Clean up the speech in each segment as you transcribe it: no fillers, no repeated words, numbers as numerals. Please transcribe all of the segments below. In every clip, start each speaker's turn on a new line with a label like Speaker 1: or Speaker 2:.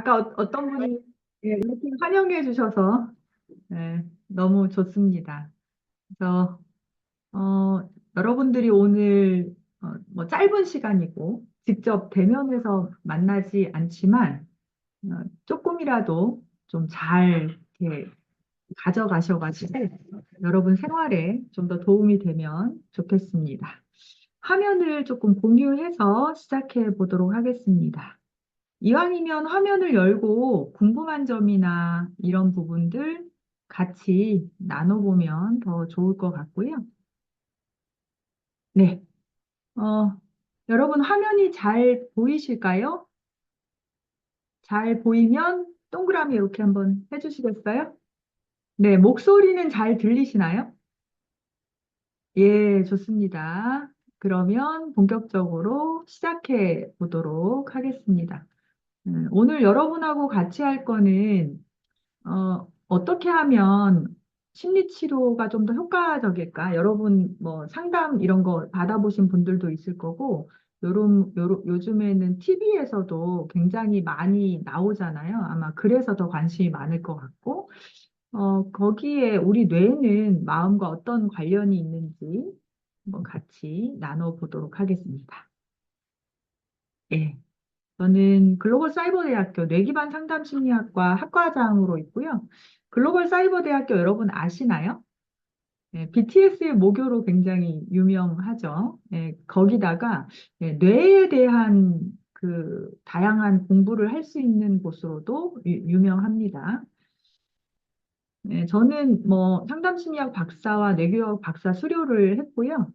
Speaker 1: 아까 어떤 분이 예, 이렇게 환영해 주셔서 너무 좋습니다. 그래서 여러분들이 오늘 뭐 짧은 시간이고 직접 대면해서 만나지 않지만 조금이라도 좀 잘 이렇게 가져가셔가지고 여러분 생활에 좀 더 도움이 되면 좋겠습니다. 화면을 조금 공유해서 시작해 보도록 하겠습니다. 이왕이면 화면을 열고 궁금한 점이나 이런 부분들 같이 나눠보면 더 좋을 것 같고요. 네. 어, 여러분 화면이 잘 보이실까요? 잘 보이면 동그라미 이렇게 한번 해주시겠어요? 네. 목소리는 잘 들리시나요? 예, 좋습니다. 그러면 본격적으로 시작해 보도록 하겠습니다. 오늘 여러분하고 같이 할 거는 어떻게 하면 심리 치료가 좀 더 효과적일까? 여러분 뭐 상담 이런 거 받아보신 분들도 있을 거고, 요즘에는 TV에서도 굉장히 많이 나오잖아요. 아마 그래서 더 관심이 많을 것 같고, 거기에 우리 뇌는 마음과 어떤 관련이 있는지 한번 같이 나눠보도록 하겠습니다. 예. 저는 글로벌 사이버대학교 뇌기반 상담심리학과 학과장으로 있고요. 글로벌 사이버대학교 여러분 아시나요? BTS의 모교로 굉장히 유명하죠. 거기다가 뇌에 대한 그 다양한 공부를 할 수 있는 곳으로도 유명합니다. 저는 뭐 상담심리학 박사와 뇌교육 박사 수료를 했고요.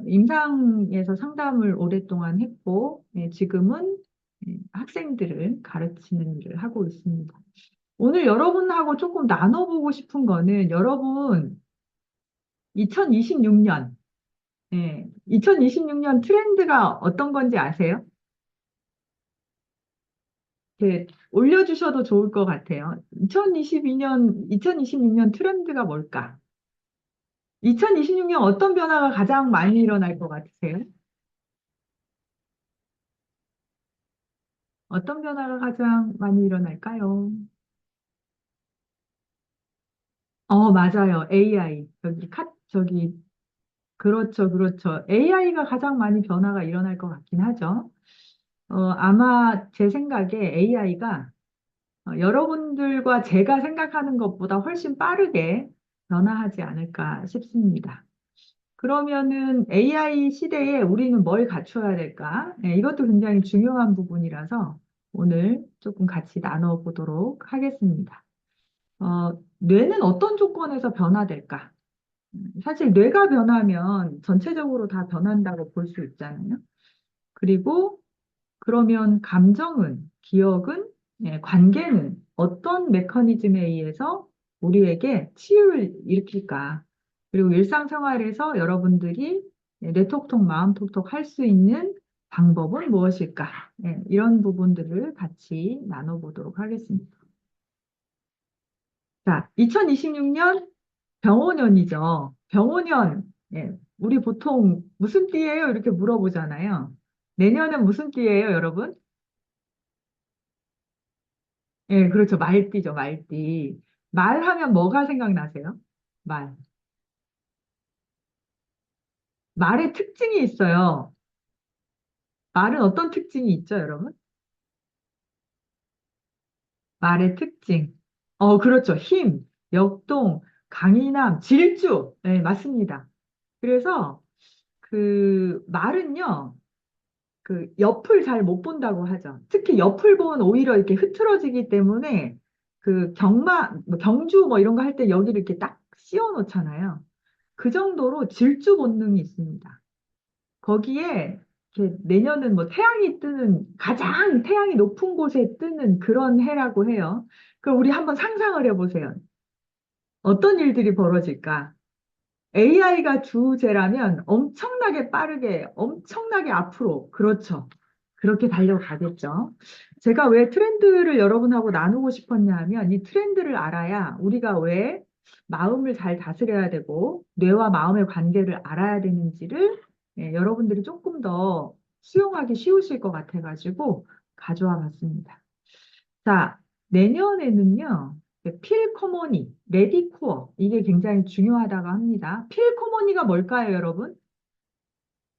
Speaker 1: 임상에서 상담을 오랫동안 했고, 지금은 학생들을 가르치는 일을 하고 있습니다. 오늘 여러분하고 조금 나눠보고 싶은 거는 여러분 2026년, 2026년 트렌드가 어떤 건지 아세요? 올려주셔도 좋을 것 같아요. 2026년 트렌드가 뭘까? 2026년 어떤 변화가 가장 많이 일어날 것 같으세요? 어떤 변화가 가장 많이 일어날까요? 맞아요. AI. 그렇죠, 그렇죠. AI가 가장 많이 변화가 일어날 것 같긴 하죠. 아마 제 생각에 AI가 여러분들과 제가 생각하는 것보다 훨씬 빠르게 변화하지 않을까 싶습니다. 그러면은 AI 시대에 우리는 뭘 갖춰야 될까? 이것도 굉장히 중요한 부분이라서 오늘 조금 같이 나눠보도록 하겠습니다. 뇌는 어떤 조건에서 변화될까? 사실 뇌가 변하면 전체적으로 다 변한다고 볼 수 있잖아요. 그리고 그러면 감정은, 기억은, 관계는 어떤 메커니즘에 의해서 우리에게 치유를 일으킬까? 그리고 일상생활에서 여러분들이 뇌톡톡, 마음톡톡 할 수 있는 방법은 무엇일까? 이런 부분들을 같이 나눠보도록 하겠습니다. 자, 2026년 병오년이죠. 병오년, 우리 보통 무슨 띠예요? 이렇게 물어보잖아요. 내년은 무슨 띠예요, 여러분? 예, 그렇죠. 말띠죠, 말띠. 말하면 뭐가 생각나세요? 말. 말의 특징이 있어요. 말은 어떤 특징이 있죠, 여러분? 말의 특징. 그렇죠. 힘, 역동, 강인함, 질주. 네, 맞습니다. 그래서 그 말은요, 그 옆을 잘 못 본다고 하죠. 특히 옆을 보면 오히려 이렇게 흐트러지기 때문에 그 뭐 경주 뭐 이런 거 할 때 여기를 이렇게 딱 씌워 놓잖아요. 그 정도로 질주 본능이 있습니다. 거기에 이렇게 내년은 뭐 태양이 뜨는 가장 태양이 높은 곳에 뜨는 그런 해라고 해요. 그럼 우리 한번 상상을 해보세요. 어떤 일들이 벌어질까? AI가 주제라면 엄청나게 빠르게, 엄청나게 앞으로, 그렇죠. 그렇게 달려가겠죠. 제가 왜 트렌드를 여러분하고 나누고 싶었냐 하면 이 트렌드를 알아야 우리가 왜 마음을 잘 다스려야 되고 뇌와 마음의 관계를 알아야 되는지를 여러분들이 조금 더 수용하기 쉬우실 것 같아가지고 가져와 봤습니다. 자, 내년에는요, 필코모니, 레디쿠어, 이게 굉장히 중요하다고 합니다. 필코모니가 뭘까요, 여러분?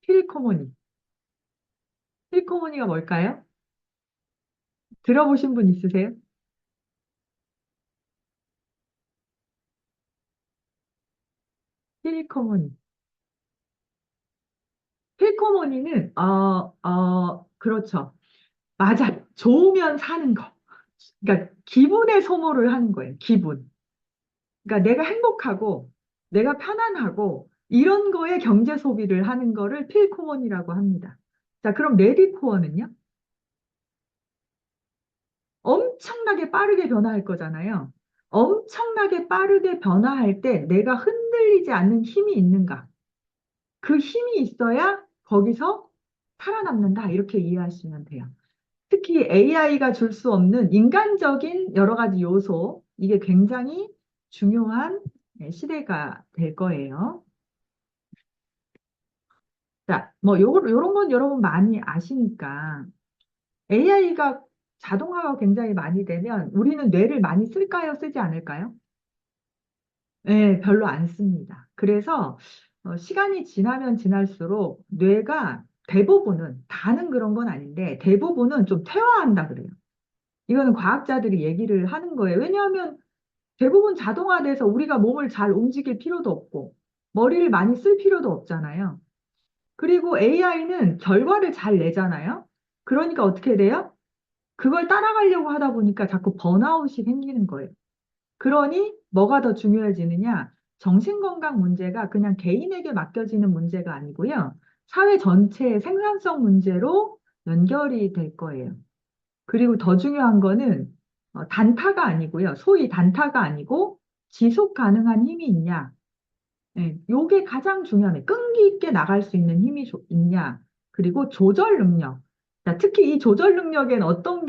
Speaker 1: 필코모니. 필코모니가 뭘까요? 들어보신 분 있으세요? 필코모니. 필코모니는, 그렇죠. 맞아. 좋으면 사는 거. 그러니까 기분의 소모를 하는 거예요. 기분. 그러니까 내가 행복하고 내가 편안하고 이런 거에 경제 소비를 하는 거를 필코원이라고 합니다. 자, 그럼 레디코어는요? 엄청나게 빠르게 변화할 거잖아요. 엄청나게 빠르게 변화할 때 내가 흔들리지 않는 힘이 있는가? 그 힘이 있어야 거기서 살아남는다. 이렇게 이해하시면 돼요. 특히 AI가 줄 수 없는 인간적인 여러 가지 요소, 이게 굉장히 중요한 시대가 될 거예요. 자, 뭐, 요런 건 여러분 많이 아시니까 AI가 자동화가 굉장히 많이 되면 우리는 뇌를 많이 쓸까요? 쓰지 않을까요? 네, 별로 안 씁니다. 그래서 시간이 지나면 지날수록 뇌가 대부분은, 다는 그런 건 아닌데 대부분은 좀 퇴화한다 그래요. 이거는 과학자들이 얘기를 하는 거예요. 왜냐하면 대부분 자동화돼서 우리가 몸을 잘 움직일 필요도 없고 머리를 많이 쓸 필요도 없잖아요. 그리고 AI는 결과를 잘 내잖아요. 그러니까 어떻게 돼요? 그걸 따라가려고 하다 보니까 자꾸 번아웃이 생기는 거예요. 그러니 뭐가 더 중요해지느냐? 정신건강 문제가 그냥 개인에게 맡겨지는 문제가 아니고요. 사회 전체의 생산성 문제로 연결이 될 거예요. 그리고 더 중요한 거는 단타가 아니고요. 소위 단타가 아니고 지속 가능한 힘이 있냐? 네, 요게 가장 중요해요. 끈기 있게 나갈 수 있는 힘이 있냐? 그리고 조절 능력. 자, 특히 이 조절 능력엔 어떤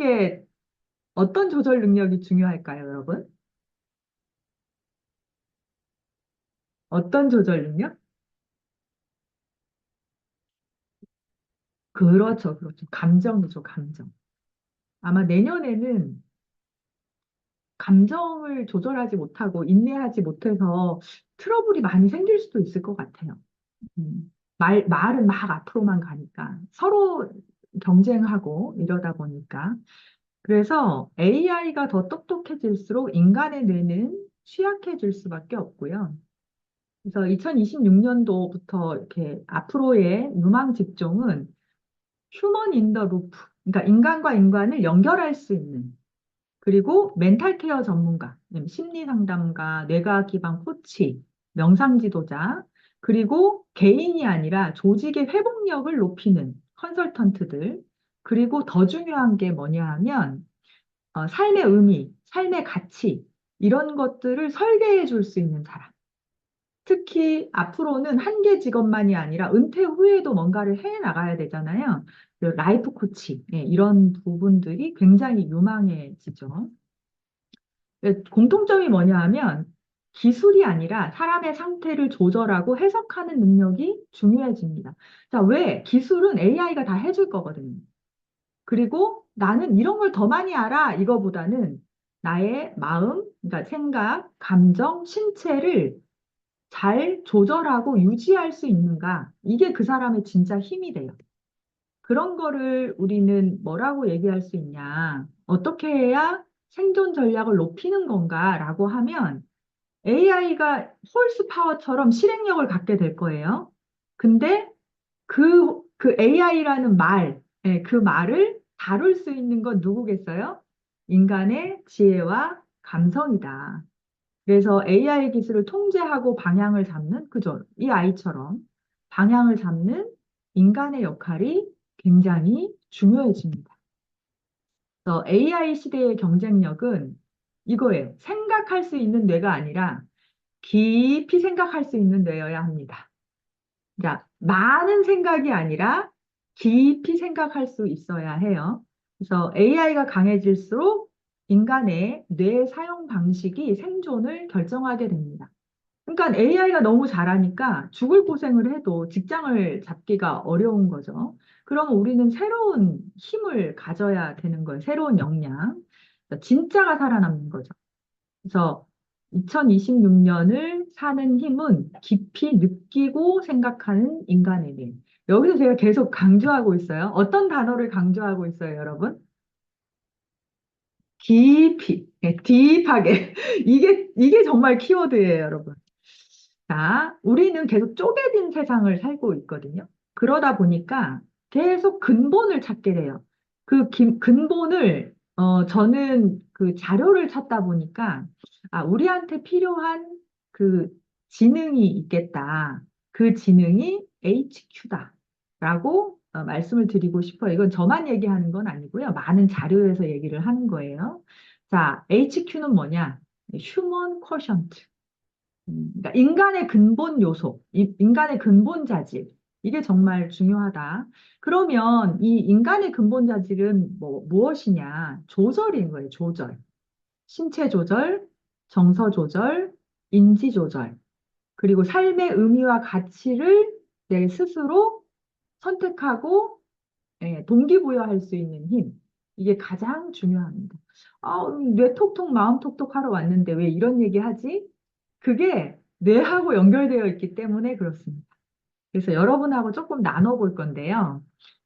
Speaker 1: 조절 능력이 중요할까요, 여러분? 어떤 조절 능력? 그렇죠, 그렇죠. 감정이죠, 감정. 아마 내년에는 감정을 조절하지 못하고 인내하지 못해서 트러블이 많이 생길 수도 있을 것 같아요. 말은 막 앞으로만 가니까 서로 경쟁하고 이러다 보니까. 그래서 AI가 더 똑똑해질수록 인간의 뇌는 취약해질 수밖에 없고요. 그래서 2026년도부터 이렇게 앞으로의 유망 직종은 휴먼 인 더 루프, 그러니까 인간과 인간을 연결할 수 있는, 그리고 멘탈 케어 전문가, 심리 상담가, 뇌과학 기반 코치, 명상 지도자, 그리고 개인이 아니라 조직의 회복력을 높이는 컨설턴트들, 그리고 더 중요한 게 뭐냐 하면 삶의 의미, 삶의 가치, 이런 것들을 설계해 줄 수 있는 사람. 특히 앞으로는 한 개 직업만이 아니라 은퇴 후에도 뭔가를 해 나가야 되잖아요. 그 라이프 코치, 이런 부분들이 굉장히 유망해지죠. 공통점이 뭐냐 하면 기술이 아니라 사람의 상태를 조절하고 해석하는 능력이 중요해집니다. 자, 왜? 기술은 AI가 다 해줄 거거든요. 그리고 나는 이런 걸 더 많이 알아. 이거보다는 나의 마음, 그러니까 생각, 감정, 신체를 잘 조절하고 유지할 수 있는가? 이게 그 사람의 진짜 힘이 돼요. 그런 거를 우리는 뭐라고 얘기할 수 있냐? 어떻게 해야 생존 전략을 높이는 건가라고 하면 AI가 홀스 파워처럼 실행력을 갖게 될 거예요. 근데 그 AI라는 말, 그 말을 다룰 수 있는 건 누구겠어요? 인간의 지혜와 감성이다. 그래서 AI 기술을 통제하고 방향을 잡는, 그죠? 이 아이처럼 방향을 잡는 인간의 역할이 굉장히 중요해집니다. 그래서 AI 시대의 경쟁력은 이거예요. 생각할 수 있는 뇌가 아니라 깊이 생각할 수 있는 뇌여야 합니다. 그러니까 많은 생각이 아니라 깊이 생각할 수 있어야 해요. 그래서 AI가 강해질수록 인간의 뇌 사용 방식이 생존을 결정하게 됩니다. 그러니까 AI가 너무 잘하니까 죽을 고생을 해도 직장을 잡기가 어려운 거죠. 그러면 우리는 새로운 힘을 가져야 되는 거예요. 새로운 역량. 진짜가 살아남는 거죠. 그래서 2026년을 사는 힘은 깊이 느끼고 생각하는 인간에게. 여기서 제가 계속 강조하고 있어요. 어떤 단어를 강조하고 있어요, 여러분? 깊이, 딥하게. 이게 정말 키워드예요, 여러분. 자, 우리는 계속 쪼개진 세상을 살고 있거든요. 그러다 보니까 계속 근본을 찾게 돼요. 근본을, 저는 그 자료를 찾다 보니까, 아, 우리한테 필요한 그 지능이 있겠다. 그 지능이 HQ다. 라고 말씀을 드리고 싶어요. 이건 저만 얘기하는 건 아니고요. 많은 자료에서 얘기를 하는 거예요. 자, HQ는 뭐냐? 휴먼 쿼션트. 그러니까 인간의 근본 요소, 인간의 근본 자질, 이게 정말 중요하다. 그러면 이 인간의 근본 자질은 무엇이냐? 조절인 거예요, 조절. 신체 조절, 정서 조절, 인지 조절, 그리고 삶의 의미와 가치를 내 스스로 선택하고 동기부여할 수 있는 힘. 이게 가장 중요합니다. 아, 뇌 톡톡 마음 톡톡 하러 왔는데 왜 이런 얘기 하지? 그게 뇌하고 연결되어 있기 때문에 그렇습니다. 그래서 여러분하고 조금 나눠볼 건데요.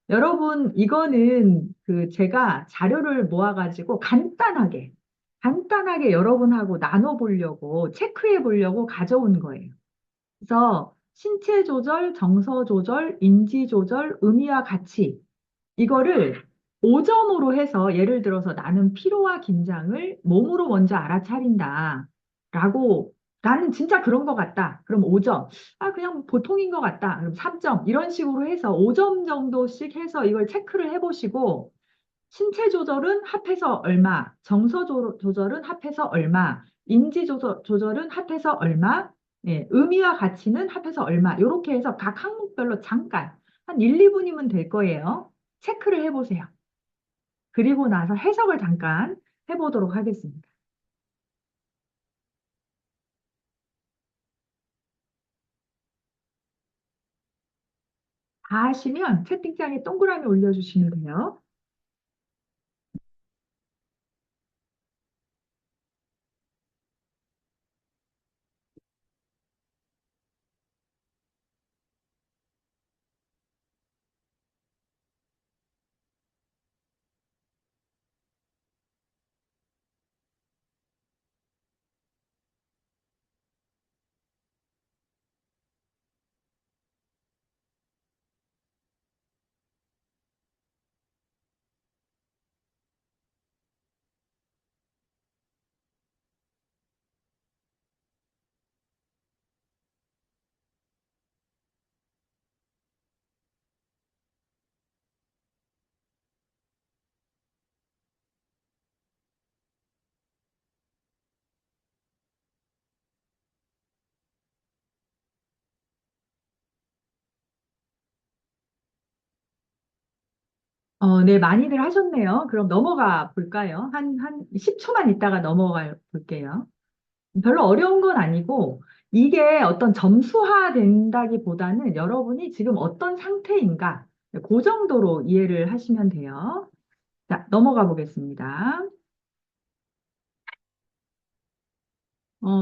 Speaker 1: 여러분, 이거는 그 제가 자료를 모아가지고 간단하게 여러분하고 나눠보려고, 체크해 보려고 가져온 거예요. 그래서 신체 조절, 정서 조절, 인지 조절, 의미와 가치, 이거를 5점으로 해서 예를 들어서 나는 피로와 긴장을 몸으로 먼저 알아차린다. 라고 나는 진짜 그런 것 같다. 그럼 5점. 아, 그냥 보통인 것 같다. 그럼 3점. 이런 식으로 해서 5점 정도씩 해서 이걸 체크를 해보시고 신체 조절은 합해서 얼마, 조절은 합해서 얼마, 조절은 합해서 얼마, 의미와 가치는 합해서 얼마. 이렇게 해서 각 항목별로 잠깐 한 1, 2분이면 될 거예요. 체크를 해보세요. 그리고 나서 해석을 잠깐 해보도록 하겠습니다. 다 하시면 채팅창에 동그라미 올려주시면 돼요. 네, 많이들 하셨네요. 그럼 넘어가 볼까요? 한 10초만 있다가 넘어가 볼게요. 별로 어려운 건 아니고, 이게 어떤 점수화 된다기보다는 여러분이 지금 어떤 상태인가, 그 정도로 이해를 하시면 돼요. 자, 넘어가 보겠습니다.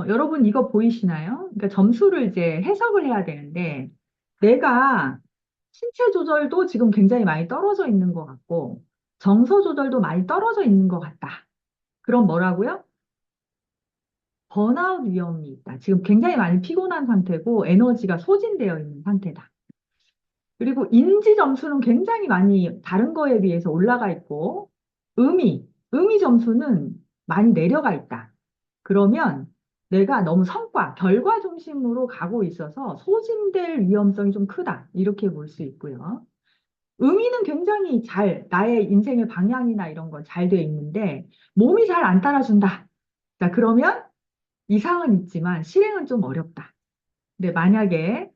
Speaker 1: 여러분 이거 보이시나요? 그러니까 점수를 이제 해석을 해야 되는데, 내가 신체 조절도 지금 굉장히 많이 떨어져 있는 것 같고, 정서 조절도 많이 떨어져 있는 것 같다. 그럼 뭐라고요? 번아웃 위험이 있다. 지금 굉장히 많이 피곤한 상태고 에너지가 소진되어 있는 상태다. 그리고 인지 점수는 굉장히 많이 다른 거에 비해서 올라가 있고, 의미 점수는 많이 내려가 있다. 그러면 내가 너무 결과 중심으로 가고 있어서 소진될 위험성이 좀 크다. 이렇게 볼 수 있고요. 의미는 굉장히 나의 인생의 방향이나 이런 거 잘 돼 있는데, 몸이 잘 안 따라준다. 자, 그러면 이상은 있지만 실행은 좀 어렵다. 근데 만약에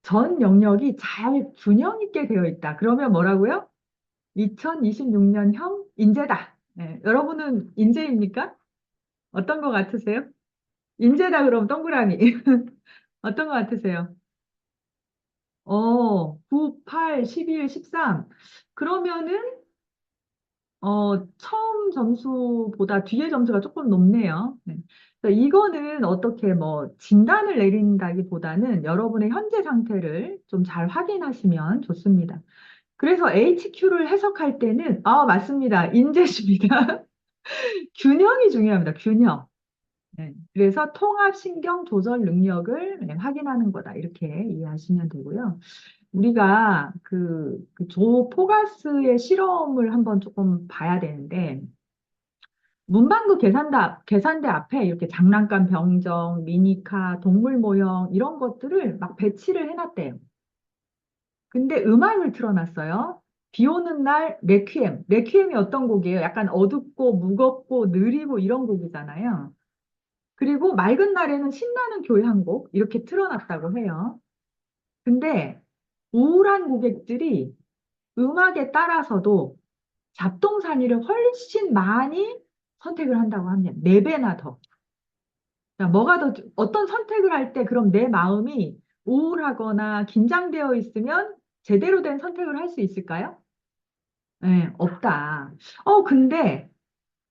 Speaker 1: 전 영역이 잘 균형 있게 되어 있다. 그러면 뭐라고요? 2026년형 인재다. 네, 여러분은 인재입니까? 어떤 거 같으세요? 인재다 그럼 동그라미. 어떤 거 같으세요? 9, 8, 11, 13. 그러면은 처음 점수보다 뒤에 점수가 조금 높네요. 네. 그래서 이거는 어떻게 뭐 진단을 내린다기보다는 여러분의 현재 상태를 좀 잘 확인하시면 좋습니다. 그래서 HQ를 해석할 때는, 맞습니다. 인재십니다. 균형이 중요합니다. 균형. 네. 그래서 통합신경 조절 능력을 네, 확인하는 거다. 이렇게 이해하시면 되고요. 우리가 조 포가스의 실험을 한번 조금 봐야 되는데, 문방구 계산대 앞에 이렇게 장난감 병정, 미니카, 동물 모형 이런 것들을 막 배치를 해놨대요. 근데 음악을 틀어놨어요. 비 오는 날 레퀴엠. 레퀴엠이 어떤 곡이에요? 약간 어둡고 무겁고 느리고 이런 곡이잖아요. 그리고 맑은 날에는 신나는 교향곡 이렇게 틀어놨다고 해요. 근데 우울한 고객들이 음악에 따라서도 잡동사니를 훨씬 많이 선택을 한다고 합니다. 4배나 더. 자, 어떤 선택을 할 때 그럼 내 마음이 우울하거나 긴장되어 있으면 제대로 된 선택을 할 수 있을까요? 네, 없다. 근데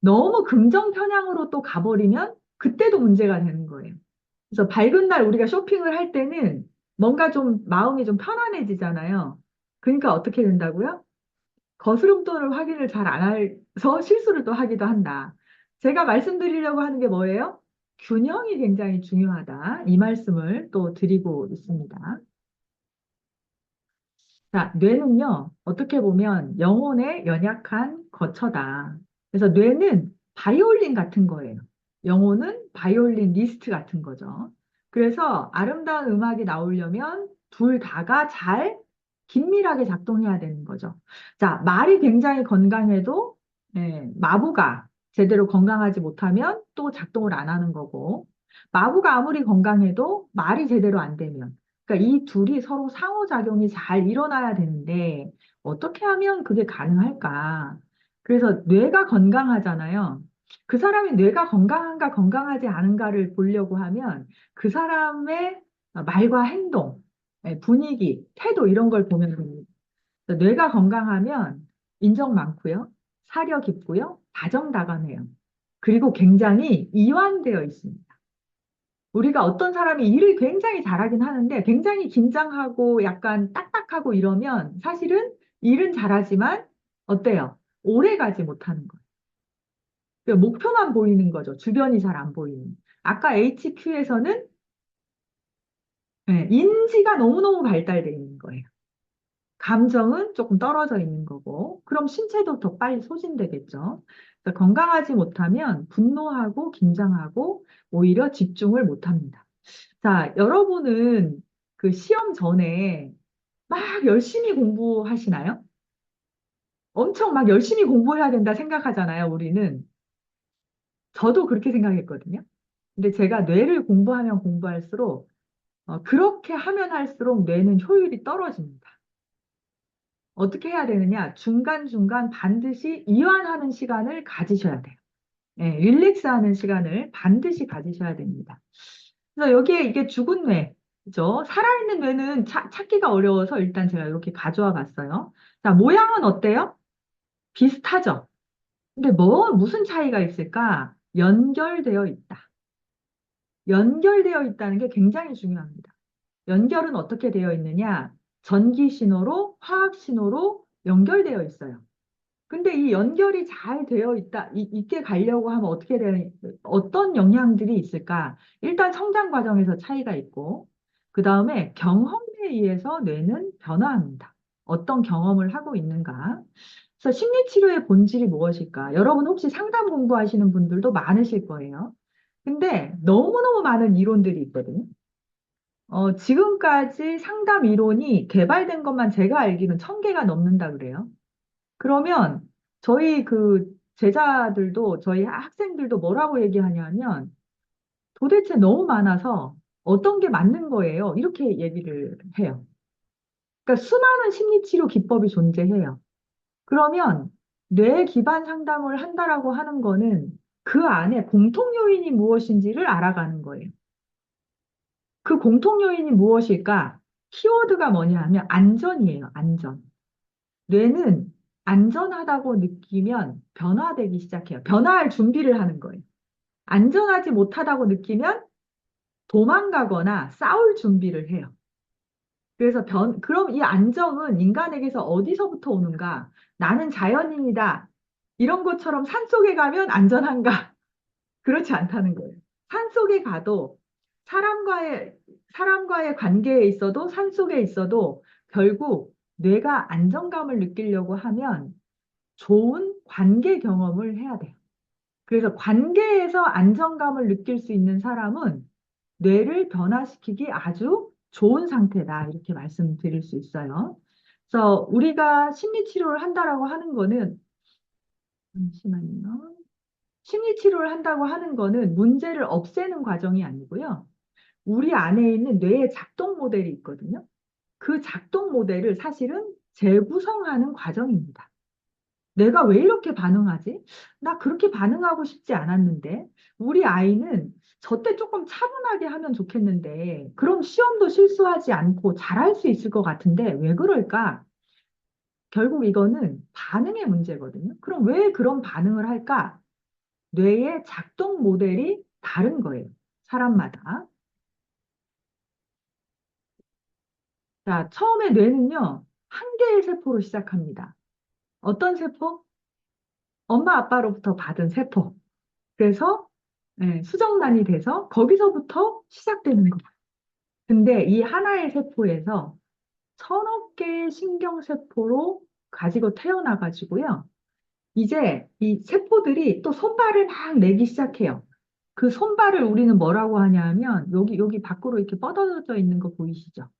Speaker 1: 너무 긍정 편향으로 또 가버리면 그때도 문제가 되는 거예요. 그래서 밝은 날 우리가 쇼핑을 할 때는 뭔가 좀 마음이 좀 편안해지잖아요. 그러니까 어떻게 된다고요? 거스름돈을 확인을 잘 안 해서 실수를 또 하기도 한다. 제가 말씀드리려고 하는 게 뭐예요? 균형이 굉장히 중요하다. 이 말씀을 또 드리고 있습니다. 자, 뇌는요, 어떻게 보면 영혼의 연약한 거처다. 그래서 뇌는 바이올린 같은 거예요. 영혼은 바이올린 리스트 같은 거죠. 그래서 아름다운 음악이 나오려면 둘 다가 잘 긴밀하게 작동해야 되는 거죠. 자, 말이 굉장히 건강해도 마부가 제대로 건강하지 못하면 또 작동을 안 하는 거고, 마부가 아무리 건강해도 말이 제대로 안 되면 그러니까 이 둘이 서로 상호작용이 잘 일어나야 되는데 어떻게 하면 그게 가능할까? 그래서 뇌가 건강하잖아요. 그 사람이 뇌가 건강한가 건강하지 않은가를 보려고 하면 그 사람의 말과 행동, 분위기, 태도 이런 걸 보면 됩니다. 그래서 뇌가 건강하면 인정 많고요. 사려 깊고요. 다정다감해요. 그리고 굉장히 이완되어 있습니다. 우리가 어떤 사람이 일을 굉장히 잘하긴 하는데 굉장히 긴장하고 약간 딱딱하고 이러면 사실은 일은 잘하지만 어때요? 오래 가지 못하는 거예요. 그러니까 목표만 보이는 거죠. 주변이 잘 안 보이는. 아까 HQ에서는 인지가 너무너무 발달되어 있는 거예요. 감정은 조금 떨어져 있는 거고, 그럼 신체도 더 빨리 소진되겠죠. 그래서 건강하지 못하면 분노하고 긴장하고 오히려 집중을 못합니다. 자, 여러분은 그 시험 전에 막 열심히 공부하시나요? 엄청 막 열심히 공부해야 된다 생각하잖아요, 우리는. 저도 그렇게 생각했거든요. 근데 제가 뇌를 공부하면 공부할수록, 그렇게 하면 할수록 뇌는 효율이 떨어집니다. 어떻게 해야 되느냐? 중간중간 반드시 이완하는 시간을 가지셔야 돼요. 릴렉스하는 시간을 반드시 가지셔야 됩니다. 그래서 여기에 이게 죽은 뇌, 그죠? 살아있는 뇌는 찾기가 어려워서 일단 제가 이렇게 가져와 봤어요. 자, 모양은 어때요? 비슷하죠? 근데 무슨 차이가 있을까? 연결되어 있다. 연결되어 있다는 게 굉장히 중요합니다. 연결은 어떻게 되어 있느냐? 전기 신호로, 화학 신호로 연결되어 있어요. 근데 이 연결이 잘 되어 있게 가려고 하면 어떤 영향들이 있을까? 일단 성장 과정에서 차이가 있고, 그 다음에 경험에 의해서 뇌는 변화합니다. 어떤 경험을 하고 있는가? 그래서 심리치료의 본질이 무엇일까? 여러분 혹시 상담 공부하시는 분들도 많으실 거예요. 근데 너무너무 많은 이론들이 있거든요. 지금까지 상담 이론이 개발된 것만 제가 알기로는 1000개가 넘는다 그래요. 그러면 저희 제자들도 저희 학생들도 뭐라고 얘기하냐면 도대체 너무 많아서 어떤 게 맞는 거예요. 이렇게 얘기를 해요. 그러니까 수많은 심리치료 기법이 존재해요. 그러면 뇌 기반 상담을 한다라고 하는 거는 그 안에 공통 요인이 무엇인지를 알아가는 거예요. 그 공통 요인이 무엇일까? 키워드가 뭐냐 하면 안전이에요. 안전. 뇌는 안전하다고 느끼면 변화되기 시작해요. 변화할 준비를 하는 거예요. 안전하지 못하다고 느끼면 도망가거나 싸울 준비를 해요. 그래서 그럼 이 안정은 인간에게서 어디서부터 오는가? 나는 자연인이다. 이런 것처럼 산속에 가면 안전한가? 그렇지 않다는 거예요. 산속에 가도 사람과의, 사람과의 관계에 있어도 산속에 있어도 결국 뇌가 안정감을 느끼려고 하면 좋은 관계 경험을 해야 돼요. 그래서 관계에서 안정감을 느낄 수 있는 사람은 뇌를 변화시키기 아주 좋은 상태다. 이렇게 말씀드릴 수 있어요. 그래서 우리가 심리치료를 한다라고 하는 거는, 잠시만요. 심리치료를 한다고 하는 거는 문제를 없애는 과정이 아니고요. 우리 안에 있는 뇌의 작동 모델이 있거든요. 그 작동 모델을 사실은 재구성하는 과정입니다. 내가 왜 이렇게 반응하지? 나 그렇게 반응하고 싶지 않았는데. 우리 아이는 저 때 조금 차분하게 하면 좋겠는데, 그럼 시험도 실수하지 않고 잘할 수 있을 것 같은데, 왜 그럴까? 결국 이거는 반응의 문제거든요. 그럼 왜 그런 반응을 할까? 뇌의 작동 모델이 다른 거예요. 사람마다. 자, 처음에 뇌는요, 한 개의 세포로 시작합니다. 어떤 세포? 엄마 아빠로부터 받은 세포. 그래서 수정란이 돼서 거기서부터 시작되는 거예요. 근데 이 하나의 세포에서 천억 개의 신경세포로 가지고 태어나가지고요. 이제 이 세포들이 또 손발을 막 내기 시작해요. 그 손발을 우리는 뭐라고 하냐 하면 여기 밖으로 이렇게 뻗어져 있는 거 보이시죠?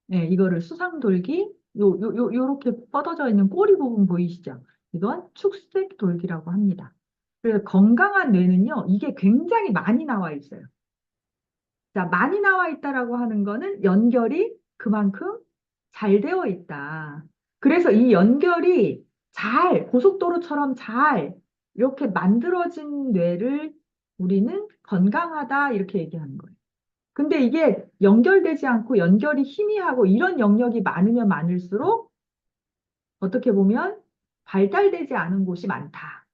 Speaker 1: 네, 이거를 수상돌기, 요렇게 뻗어져 있는 꼬리 부분 보이시죠? 이건 축색돌기라고 합니다. 그래서 건강한 뇌는요, 이게 굉장히 많이 나와 있어요. 자, 많이 나와 있다라고 하는 거는 연결이 그만큼 잘 되어 있다. 그래서 이 연결이 고속도로처럼 잘 이렇게 만들어진 뇌를 우리는 건강하다 이렇게 얘기하는 거예요. 근데 이게 연결되지 않고 연결이 희미하고 이런 영역이 많으면 많을수록 어떻게 보면 발달되지 않은 곳이 많다.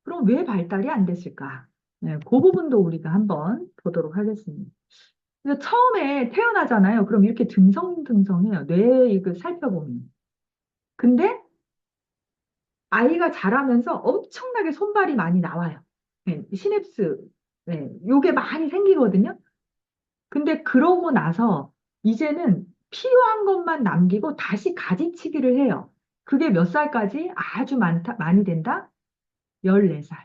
Speaker 1: 그럼 왜 발달이 안 됐을까? 네, 그 부분도 우리가 한번 보도록 하겠습니다. 그래서 처음에 태어나잖아요. 그럼 이렇게 듬성듬성해요. 뇌 이거 살펴보면. 근데 아이가 자라면서 엄청나게 손발이 많이 나와요. 네, 시냅스, 네, 요게 많이 생기거든요. 근데 그러고 나서 이제는 필요한 것만 남기고 다시 가지치기를 해요. 그게 몇 살까지? 아주 많이 된다? 14살.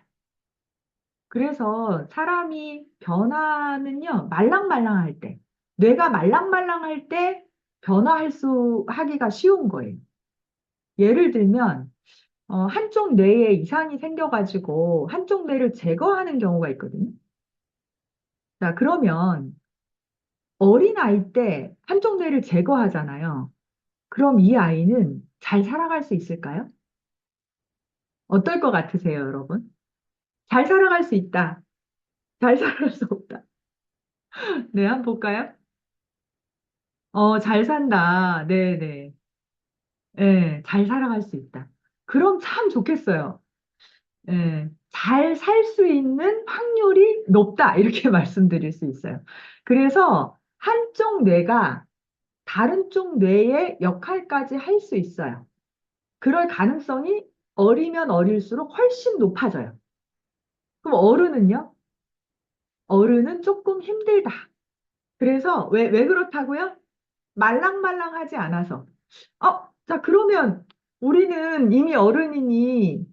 Speaker 1: 그래서 사람이 변화는요, 말랑말랑할 때, 뇌가 말랑말랑할 때 하기가 쉬운 거예요. 예를 들면, 한쪽 뇌에 이상이 생겨가지고 한쪽 뇌를 제거하는 경우가 있거든요. 자, 그러면 어린아이 때 한쪽 뇌를 제거하잖아요. 그럼 이 아이는 잘 살아갈 수 있을까요? 어떨 것 같으세요, 여러분? 잘 살아갈 수 있다. 잘 살아갈 수 없다. 네, 한번 볼까요? 잘 산다. 네네. 네, 잘 살아갈 수 있다. 그럼 참 좋겠어요. 네, 잘 살 수 있는 확률이 높다. 이렇게 말씀드릴 수 있어요. 그래서 한쪽 뇌가 다른 쪽 뇌의 역할까지 할 수 있어요. 그럴 가능성이 어리면 어릴수록 훨씬 높아져요. 그럼 어른은요? 어른은 조금 힘들다. 그래서 왜 그렇다고요? 말랑말랑하지 않아서. 자, 그러면 우리는 이미 어른이니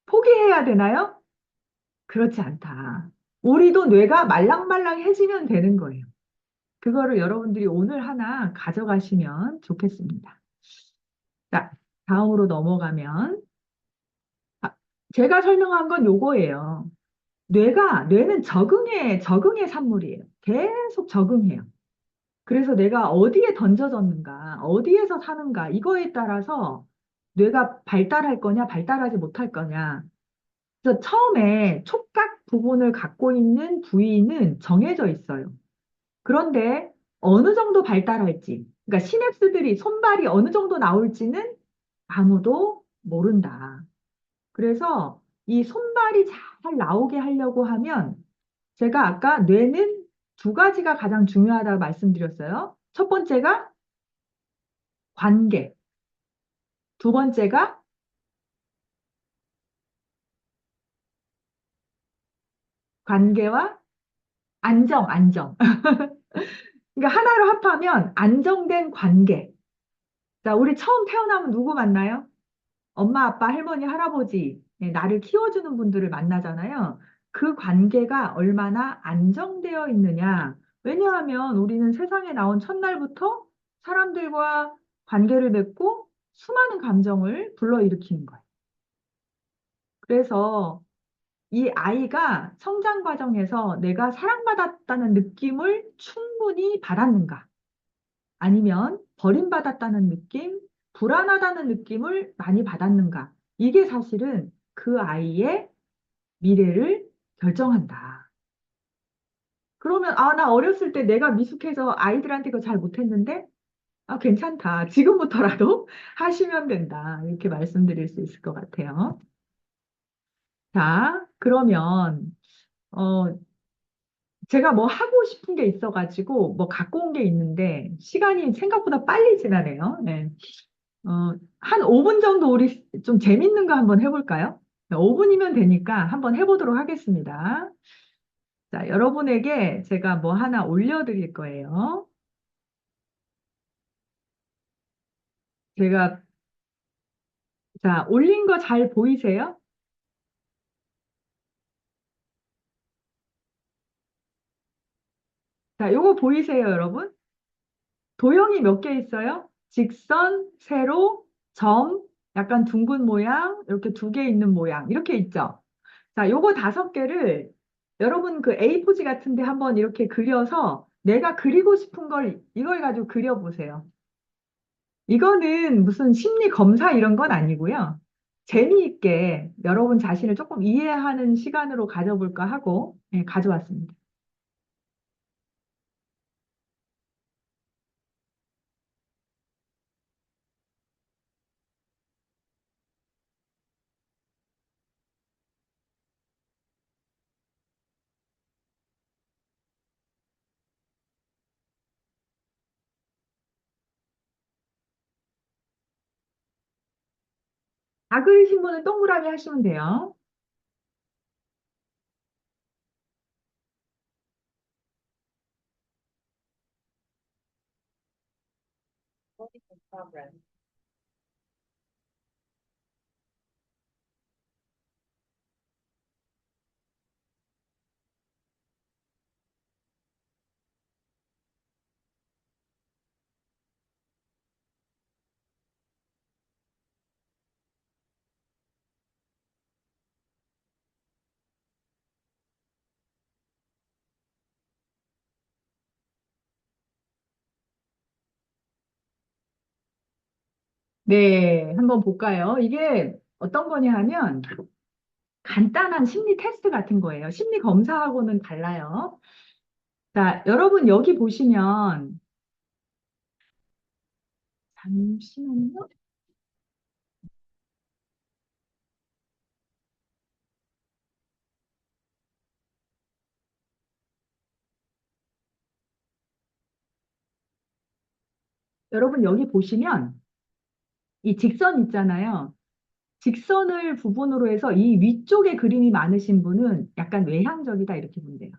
Speaker 1: 포기해야 되나요? 그렇지 않다. 우리도 뇌가 말랑말랑해지면 되는 거예요. 그거를 여러분들이 오늘 하나 가져가시면 좋겠습니다. 자, 다음으로 넘어가면, 아, 제가 설명한 건 요거예요. 뇌는 적응의 산물이에요. 계속 적응해요. 그래서 내가 어디에 던져졌는가, 어디에서 사는가, 이거에 따라서 뇌가 발달할 거냐, 발달하지 못할 거냐. 그래서 처음에 촉각 부분을 갖고 있는 부위는 정해져 있어요. 그런데 어느 정도 발달할지, 그러니까 시냅스들이 손발이 어느 정도 나올지는 아무도 모른다. 그래서 이 손발이 잘 나오게 하려고 하면 제가 아까 뇌는 두 가지가 가장 중요하다고 말씀드렸어요. 첫 번째가 관계, 두 번째가 관계와 안정. 그러니까 하나로 합하면 안정된 관계. 자, 우리 처음 태어나면 누구 만나요? 엄마, 아빠, 할머니, 할아버지, 나를 키워주는 분들을 만나잖아요. 그 관계가 얼마나 안정되어 있느냐. 왜냐하면 우리는 세상에 나온 첫날부터 사람들과 관계를 맺고 수많은 감정을 불러일으키는 거예요. 그래서 이 아이가 성장 과정에서 내가 사랑받았다는 느낌을 충분히 받았는가? 아니면 버림받았다는 느낌, 불안하다는 느낌을 많이 받았는가? 이게 사실은 그 아이의 미래를 결정한다. 그러면, 아, 나 어렸을 때 내가 미숙해서 아이들한테 그거 잘 못했는데, 아, 괜찮다. 지금부터라도 하시면 된다. 이렇게 말씀드릴 수 있을 것 같아요. 자, 그러면, 어, 제가 뭐 하고 싶은 게 있어가지고, 뭐 갖고 온 게 있는데, 시간이 생각보다 빨리 지나네요. 네. 한 5분 정도 우리 좀 재밌는 거 한번 해볼까요? 5분이면 되니까 한번 해보도록 하겠습니다. 자, 여러분에게 제가 뭐 하나 올려드릴 거예요. 제가, 자, 올린 거 잘 보이세요? 자, 요거 보이세요, 여러분? 도형이 몇 개 있어요? 직선, 세로, 점, 약간 둥근 모양, 이렇게 두 개 있는 모양, 이렇게 있죠? 자, 요거 5개를 여러분 그 A4지 같은데 한번 이렇게 그려서 내가 그리고 싶은 걸 이걸 가지고 그려보세요. 이거는 무슨 심리 검사 이런 건 아니고요. 재미있게 여러분 자신을 조금 이해하는 시간으로 가져볼까 하고 가져왔습니다. 다 그리신 분은 동그라미 하시면 돼요. 네, 한번 볼까요? 이게 어떤 거냐 하면 간단한 심리 테스트 같은 거예요. 심리 검사하고는 달라요. 자, 여러분 여기 보시면 잠시만요. 여러분 여기 보시면 이 직선 있잖아요. 직선을 부분으로 해서 이 위쪽에 그림이 많으신 분은 약간 외향적이다 이렇게 본대요.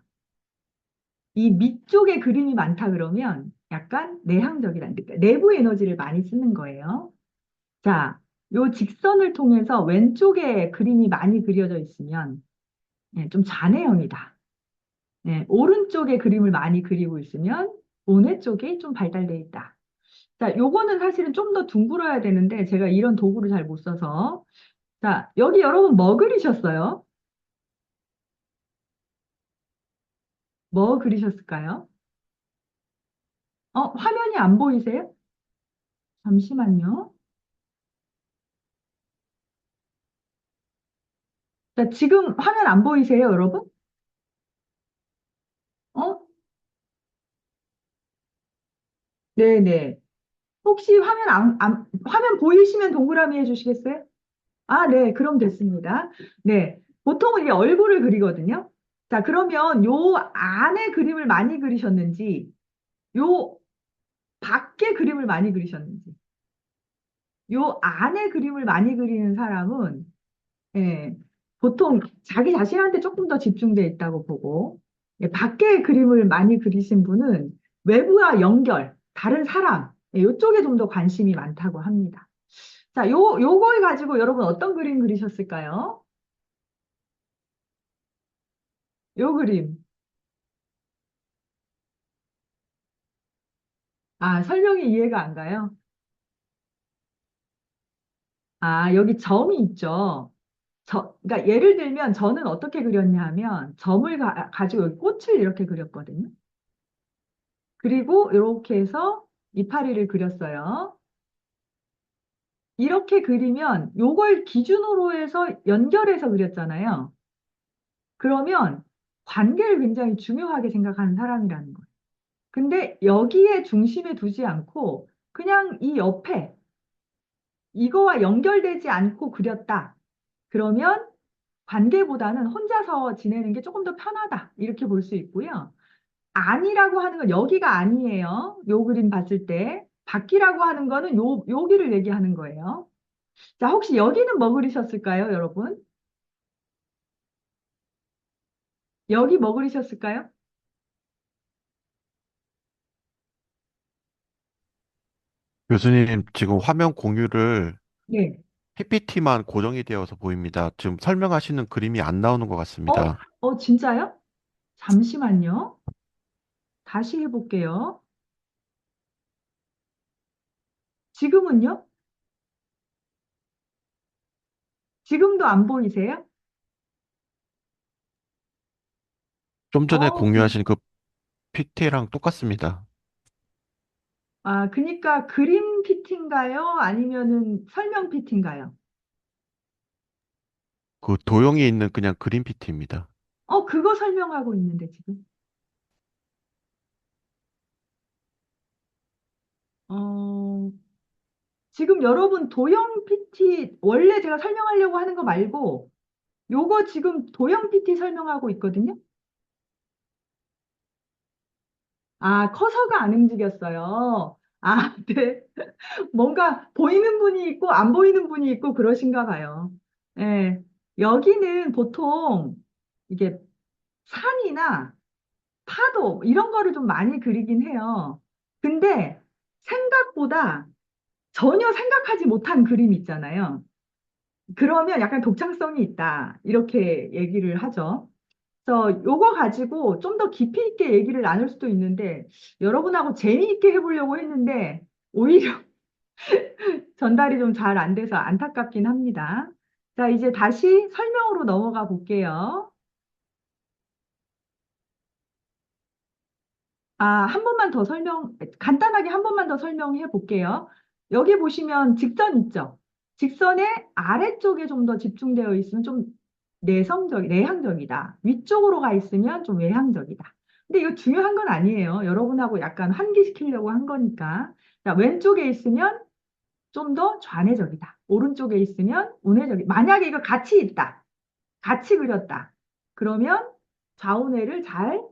Speaker 1: 이 밑쪽에 그림이 많다 그러면 약간 내향적이다. 그러니까 내부 에너지를 많이 쓰는 거예요. 자, 요 직선을 통해서 왼쪽에 그림이 많이 그려져 있으면 좀 잔해형이다. 오른쪽에 그림을 많이 그리고 있으면 오뇌 쪽이 좀 발달돼 있다. 자, 요거는 사실은 좀 더 둥글어야 되는데 제가 이런 도구를 잘 못 써서 자, 여기 여러분 뭐 그리셨어요? 뭐 그리셨을까요? 화면이 안 보이세요? 잠시만요. 자, 지금 화면 안 보이세요, 여러분? 어? 네네. 혹시 화면 화면 보이시면 동그라미 해주시겠어요? 아, 네, 그럼 됐습니다. 네. 보통은 이게 얼굴을 그리거든요. 자, 그러면 요 안에 그림을 많이 그리셨는지, 요 밖에 그림을 많이 그리셨는지, 요 안에 그림을 많이 그리는 사람은, 예, 보통 자기 자신한테 조금 더 집중돼 있다고 보고, 예, 밖에 그림을 많이 그리신 분은 외부와 연결, 다른 사람, 예, 요쪽에 좀 더 관심이 많다고 합니다. 자, 요걸 가지고 여러분 어떤 그림 그리셨을까요? 요 그림. 아, 설명이 이해가 안 가요? 아, 여기 점이 있죠. 그러니까 예를 들면 저는 어떻게 그렸냐 하면 점을 가지고 여기 꽃을 이렇게 그렸거든요. 그리고 이렇게 해서 이파리를 그렸어요. 이렇게 그리면 요걸 기준으로 해서 연결해서 그렸잖아요. 그러면 관계를 굉장히 중요하게 생각하는 사람이라는 거예요. 근데 여기에 중심에 두지 않고 그냥 이 옆에 이거와 연결되지 않고 그렸다. 그러면 관계보다는 혼자서 지내는 게 조금 더 편하다. 이렇게 볼 수 있고요. 아니라고 하는 건 여기가 아니에요. 요 그림 봤을 때. 밖이라고 하는 거는 여기를 얘기하는 거예요. 자, 혹시 여기는 뭐 그리셨을까요, 여러분? 여기 뭐 그리셨을까요?
Speaker 2: 교수님, 지금 화면 공유를
Speaker 1: 네.
Speaker 2: PPT만 고정이 되어서 보입니다. 지금 설명하시는 그림이 안 나오는 것
Speaker 1: 어,
Speaker 2: 같습니다.
Speaker 1: 진짜요? 잠시만요. 다시 해볼게요. 지금은요? 지금도 안 보이세요?
Speaker 2: 좀 전에
Speaker 1: 어,
Speaker 2: 공유하신 그 PPT랑 똑같습니다.
Speaker 1: 그니까 그림 PT인가요? 아니면은 설명 PT인가요?
Speaker 2: 그 도형이 있는 그냥 그림 PPT입니다.
Speaker 1: 그거 설명하고 있는데 지금. 어, 지금 여러분 도형 PT 원래 제가 설명하려고 하는 거 말고 요거 지금 도형 PT 설명하고 있거든요. 아, 커서가 안 움직였어요. 아, 네. 뭔가 보이는 분이 있고 안 보이는 분이 있고 그러신가 봐요. 예. 여기는 보통 이게 산이나 파도 이런 거를 좀 많이 그리긴 해요. 근데 생각보다 전혀 생각하지 못한 그림 있잖아요. 그러면 약간 독창성이 있다. 이렇게 얘기를 하죠. 그래서 요거 가지고 좀 더 깊이 있게 얘기를 나눌 수도 있는데 여러분하고 재미있게 해보려고 했는데 오히려 전달이 좀 잘 안 돼서 안타깝긴 합니다. 자, 이제 다시 설명으로 넘어가 볼게요. 한 번만 더 간단하게 한 번만 더 설명해 볼게요. 여기 보시면 직선 있죠? 직선의 아래쪽에 좀 더 집중되어 있으면 좀 내향적이다. 위쪽으로 가 있으면 좀 외향적이다. 근데 이거 중요한 건 아니에요. 여러분하고 약간 환기시키려고 한 거니까. 자, 왼쪽에 있으면 좀 더 좌뇌적이다. 오른쪽에 있으면 우뇌적이다. 만약에 이거 같이 있다. 같이 그렸다. 그러면 좌우뇌를 잘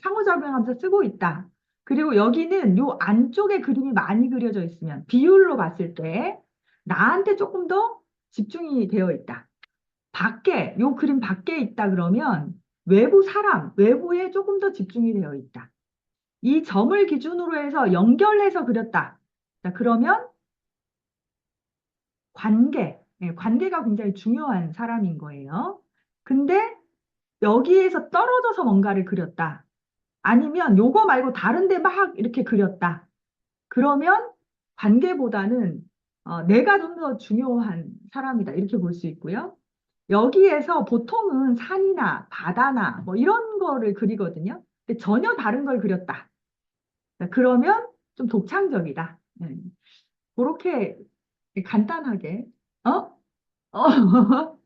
Speaker 1: 상호작용하면서 쓰고 있다. 그리고 여기는 요 안쪽에 그림이 많이 그려져 있으면 비율로 봤을 때 나한테 조금 더 집중이 되어 있다. 요 그림 밖에 있다 그러면 외부 사람, 외부에 조금 더 집중이 되어 있다. 이 점을 기준으로 해서 연결해서 그렸다. 자, 그러면 관계가 굉장히 중요한 사람인 거예요. 근데 여기에서 떨어져서 뭔가를 그렸다. 아니면 요거 말고 다른 데 막 이렇게 그렸다. 그러면 관계보다는 내가 좀 더 중요한 사람이다. 이렇게 볼 수 있고요. 여기에서 보통은 산이나 바다나 뭐 이런 거를 그리거든요. 근데 전혀 다른 걸 그렸다. 자, 그러면 좀 독창적이다. 그렇게 간단하게, 어? 어?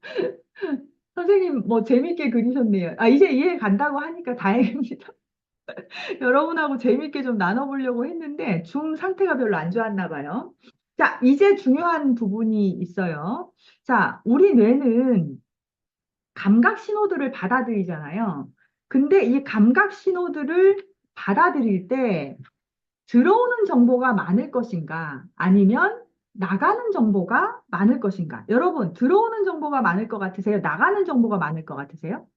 Speaker 1: 선생님, 뭐 재밌게 그리셨네요. 이제 이해 간다고 하니까 다행입니다. 여러분하고 재밌게 좀 나눠보려고 했는데 줌 상태가 별로 안 좋았나 봐요. 자, 이제 중요한 부분이 있어요. 자, 우리 뇌는 감각 신호들을 받아들이잖아요. 근데 이 감각 신호들을 받아들일 때 들어오는 정보가 많을 것인가? 아니면 나가는 정보가 많을 것인가? 여러분, 들어오는 정보가 많을 것 같으세요? 나가는 정보가 많을 것 같으세요?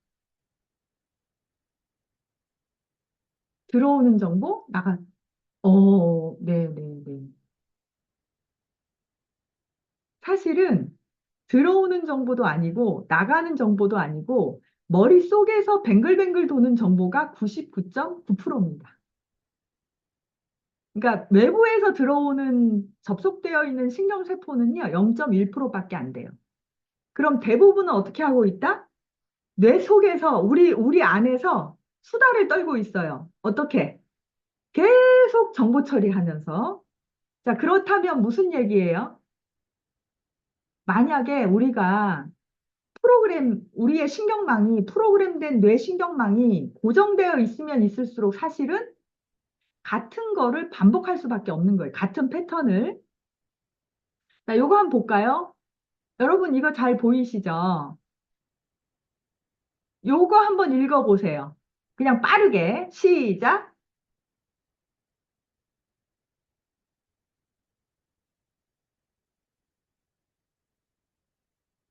Speaker 1: 들어오는 정보? 네, 네, 네. 사실은 들어오는 정보도 아니고, 나가는 정보도 아니고, 머릿속에서 뱅글뱅글 도는 정보가 99.9%입니다. 그러니까 외부에서 들어오는 접속되어 있는 신경세포는요, 0.1%밖에 안 돼요. 그럼 대부분은 어떻게 하고 있다? 뇌 속에서, 우리 안에서 수다를 떨고 있어요. 어떻게? 계속 정보 처리하면서. 자, 그렇다면 무슨 얘기예요? 만약에 우리의 신경망이, 프로그램된 뇌 신경망이 고정되어 있으면 있을수록 사실은 같은 거를 반복할 수밖에 없는 거예요. 같은 패턴을. 자, 요거 한번 볼까요? 여러분, 이거 잘 보이시죠? 요거 한번 읽어보세요. 그냥 빠르게. 시작.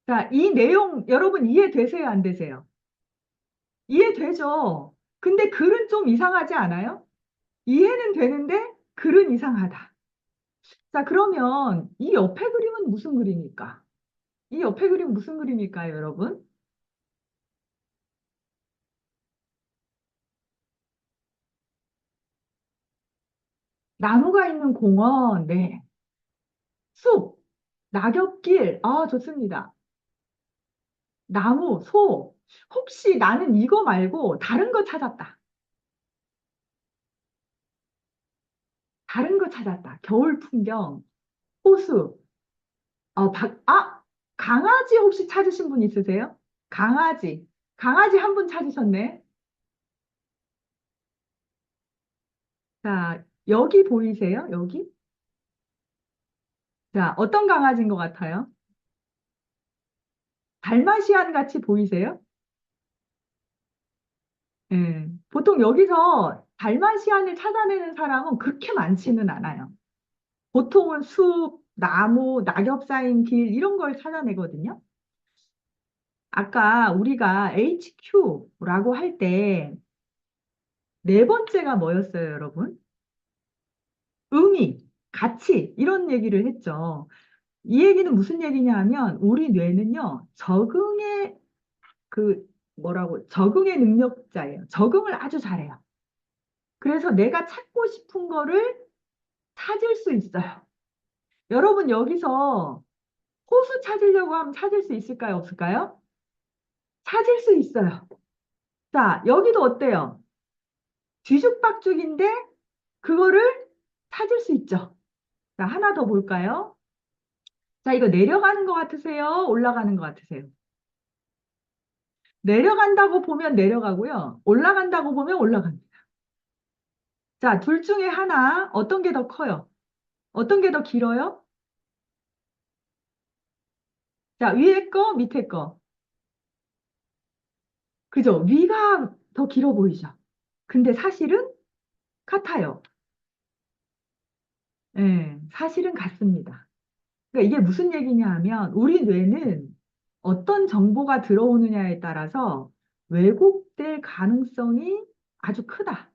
Speaker 1: 자, 이 내용 여러분 이해되세요? 안 되세요? 이해되죠? 근데 글은 좀 이상하지 않아요? 이해는 되는데 글은 이상하다. 자, 그러면 이 옆에 그림은 무슨 그림일까? 이 옆에 그림 무슨 그림일까요, 여러분? 나무가 있는 공원, 네. 숲, 낙엽길, 아, 좋습니다. 나무, 소. 혹시 나는 이거 말고 다른 거 찾았다. 다른 거 찾았다. 겨울 풍경, 호수, 강아지 혹시 찾으신 분 있으세요? 강아지. 강아지 한 분 찾으셨네. 자, 여기 보이세요? 여기? 자, 어떤 강아지인 것 같아요? 달마시안 같이 보이세요? 예. 보통 여기서 달마시안을 찾아내는 사람은 그렇게 많지는 않아요. 보통은 숲, 나무, 낙엽 쌓인 길, 이런 걸 찾아내거든요. 아까 우리가 HQ라고 할 때 네 번째가 뭐였어요, 여러분? 의미, 가치, 이런 얘기를 했죠. 이 얘기는 무슨 얘기냐 하면 우리 뇌는요, 적응의 능력자예요. 적응을 아주 잘해요. 그래서 내가 찾고 싶은 거를 찾을 수 있어요. 여러분 여기서 호수 찾으려고 하면 찾을 수 있을까요? 없을까요? 찾을 수 있어요. 자, 여기도 어때요? 뒤죽박죽인데 그거를 찾을 수 있죠. 자, 하나 더 볼까요? 자, 이거 내려가는 것 같으세요? 올라가는 것 같으세요? 내려간다고 보면 내려가고요. 올라간다고 보면 올라갑니다. 자, 둘 중에 하나, 어떤 게 더 커요? 어떤 게 더 길어요? 자, 위에 거, 밑에 거. 그죠? 위가 더 길어 보이죠? 근데 사실은 같아요. 예, 사실은 같습니다. 그러니까 이게 무슨 얘기냐 하면 우리 뇌는 어떤 정보가 들어오느냐에 따라서 왜곡될 가능성이 아주 크다.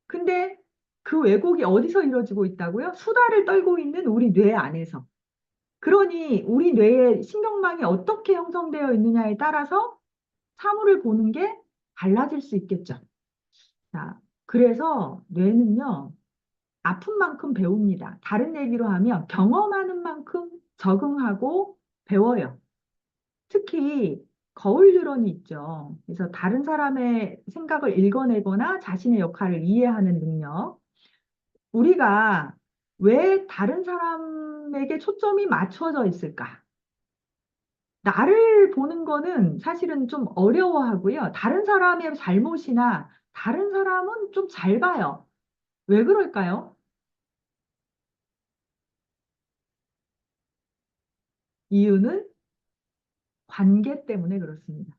Speaker 1: 근데 그 왜곡이 어디서 이루어지고 있다고요? 수다를 떨고 있는 우리 뇌 안에서. 그러니 우리 뇌의 신경망이 어떻게 형성되어 있느냐에 따라서 사물을 보는 게 달라질 수 있겠죠. 자, 그래서 뇌는요, 아픈 만큼 배웁니다. 다른 얘기로 하면 경험하는 만큼 적응하고 배워요. 특히 거울 뉴런이 있죠. 그래서 다른 사람의 생각을 읽어내거나 자신의 역할을 이해하는 능력. 우리가 왜 다른 사람에게 초점이 맞춰져 있을까? 나를 보는 거는 사실은 좀 어려워하고요. 다른 사람의 잘못이나 다른 사람은 좀 잘 봐요. 왜 그럴까요? 이유는 관계 때문에 그렇습니다.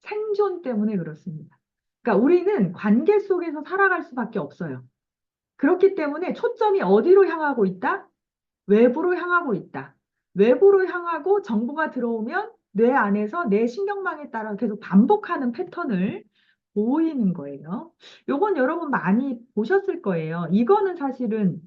Speaker 1: 생존 때문에 그렇습니다. 그러니까 우리는 관계 속에서 살아갈 수밖에 없어요. 그렇기 때문에 초점이 어디로 향하고 있다? 외부로 향하고 있다. 외부로 향하고 정보가 들어오면 뇌 안에서 내 신경망에 따라 계속 반복하는 패턴을 보이는 거예요. 요건 여러분 많이 보셨을 거예요. 이거는 사실은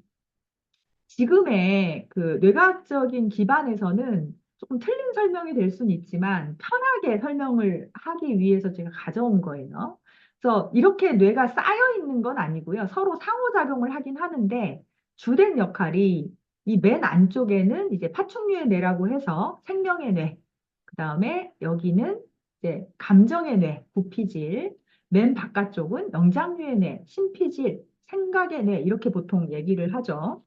Speaker 1: 지금의 그 뇌과학적인 기반에서는 조금 틀린 설명이 될 수는 있지만 편하게 설명을 하기 위해서 제가 가져온 거예요. 그래서 이렇게 뇌가 쌓여 있는 건 아니고요. 서로 상호작용을 하긴 하는데 주된 역할이 이 맨 안쪽에는 이제 파충류의 뇌라고 해서 생명의 뇌, 그 다음에 여기는 이제 감정의 뇌, 구피질, 맨 바깥쪽은 영장류의 뇌, 신피질, 생각의 뇌 이렇게 보통 얘기를 하죠.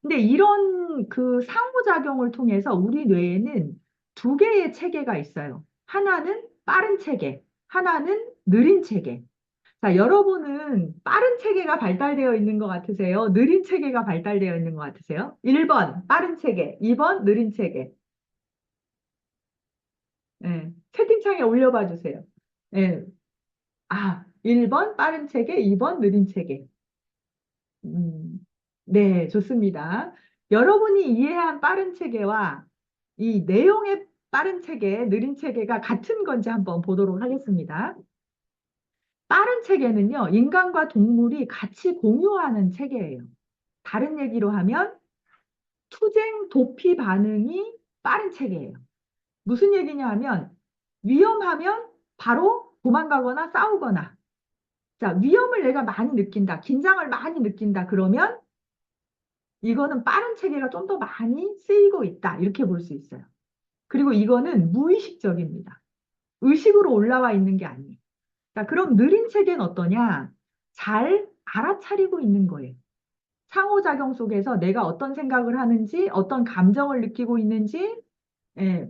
Speaker 1: 근데 이런 그 상호작용을 통해서 우리 뇌에는 두 개의 체계가 있어요. 하나는 빠른 체계, 하나는 느린 체계. 자, 여러분은 빠른 체계가 발달되어 있는 것 같으세요? 느린 체계가 발달되어 있는 것 같으세요? 1번 빠른 체계, 2번 느린 체계. 예, 채팅창에 올려봐 주세요. 예, 1번 빠른 체계, 2번 느린 체계. 음, 네, 좋습니다. 여러분이 이해한 빠른 체계와 이 내용의 빠른 체계, 느린 체계가 같은 건지 한번 보도록 하겠습니다. 빠른 체계는요, 인간과 동물이 같이 공유하는 체계예요. 다른 얘기로 하면 투쟁 도피 반응이 빠른 체계예요. 무슨 얘기냐 하면 위험하면 바로 도망가거나 싸우거나. 자, 위험을 내가 많이 느낀다, 긴장을 많이 느낀다, 그러면 이거는 빠른 체계가 좀 더 많이 쓰이고 있다. 이렇게 볼 수 있어요. 그리고 이거는 무의식적입니다. 의식으로 올라와 있는 게 아니에요. 자, 그럼 느린 체계는 어떠냐? 잘 알아차리고 있는 거예요. 상호작용 속에서 내가 어떤 생각을 하는지, 어떤 감정을 느끼고 있는지, 예,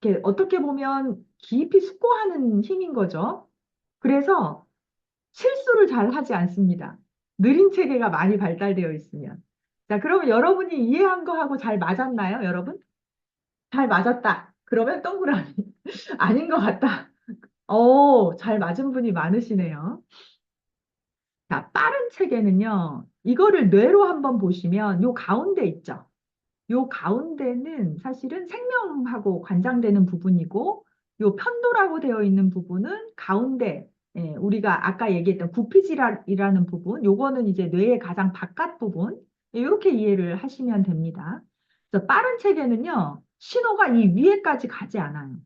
Speaker 1: 이렇게 어떻게 보면 깊이 숙고하는 힘인 거죠. 그래서 실수를 잘 하지 않습니다. 느린 체계가 많이 발달되어 있으면. 자, 그러면 여러분이 이해한 거하고 잘 맞았나요, 여러분? 잘 맞았다. 그러면 동그라미. 아닌 것 같다. 잘 맞은 분이 많으시네요. 자, 빠른 체계는요, 이거를 뇌로 한번 보시면 요 가운데 있죠. 요 가운데는 사실은 생명하고 관장되는 부분이고, 요 편도라고 되어 있는 부분은 가운데, 우리가 아까 얘기했던 구피질이라는 부분, 요거는 이제 뇌의 가장 바깥 부분, 이렇게 이해를 하시면 됩니다. 그래서 빠른 체계는요, 신호가 이 위에까지 가지 않아요.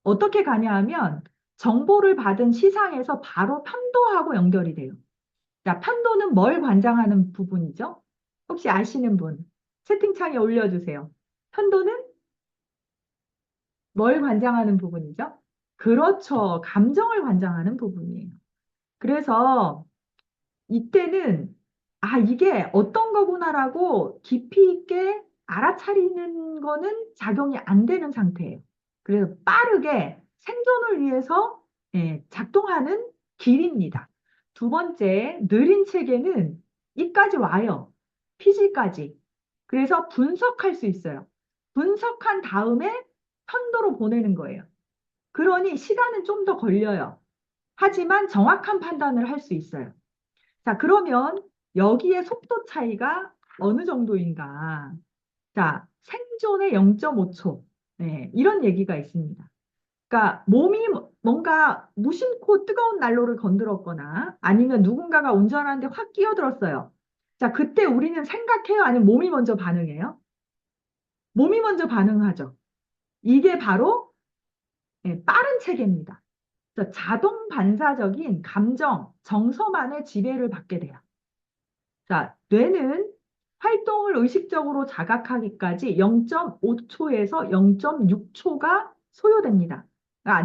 Speaker 1: 어떻게 가냐 하면 정보를 받은 시상에서 바로 편도하고 연결이 돼요. 자, 편도는 뭘 관장하는 부분이죠? 혹시 아시는 분? 채팅창에 올려주세요. 편도는 뭘 관장하는 부분이죠? 그렇죠. 감정을 관장하는 부분이에요. 그래서 이때는 이게 어떤 거구나라고 깊이 있게 알아차리는 거는 작용이 안 되는 상태예요. 그래서 빠르게 생존을 위해서 작동하는 길입니다. 두 번째, 느린 체계는 이까지 와요. 피지까지. 그래서 분석할 수 있어요. 분석한 다음에 편도로 보내는 거예요. 그러니 시간은 좀 더 걸려요. 하지만 정확한 판단을 할 수 있어요. 자, 그러면 여기에 속도 차이가 어느 정도인가? 자, 생존의 0.5초. 네, 이런 얘기가 있습니다. 그러니까 몸이 뭔가 무심코 뜨거운 난로를 건드렸거나 아니면 누군가가 운전하는데 확 끼어들었어요. 자, 그때 우리는 생각해요? 아니면 몸이 먼저 반응해요? 몸이 먼저 반응하죠. 이게 바로 빠른 체계입니다. 그래서 자동 반사적인 감정, 정서만의 지배를 받게 돼요. 자, 뇌는 활동을 의식적으로 자각하기까지 0.5초에서 0.6초가 소요됩니다.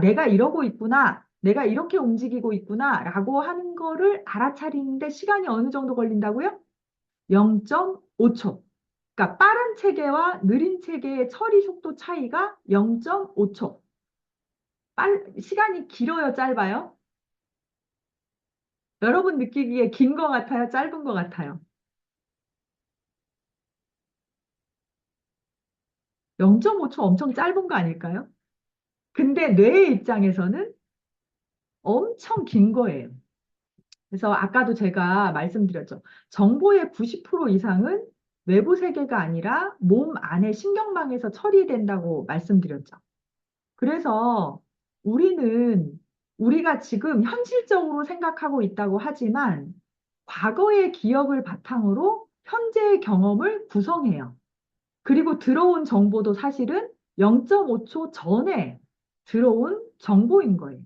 Speaker 1: 내가 이러고 있구나, 내가 이렇게 움직이고 있구나, 라고 하는 거를 알아차리는데 시간이 어느 정도 걸린다고요? 0.5초. 그러니까 빠른 체계와 느린 체계의 처리 속도 차이가 0.5초. 시간이 길어요, 짧아요? 여러분 느끼기에 긴 것 같아요, 짧은 것 같아요? 0.5초 엄청 짧은 거 아닐까요? 근데 뇌의 입장에서는 엄청 긴 거예요. 그래서 아까도 제가 말씀드렸죠. 정보의 90% 이상은 외부 세계가 아니라 몸 안의 신경망에서 처리된다고 말씀드렸죠. 그래서 우리는 우리가 지금 현실적으로 생각하고 있다고 하지만 과거의 기억을 바탕으로 현재의 경험을 구성해요. 그리고 들어온 정보도 사실은 0.5초 전에 들어온 정보인 거예요.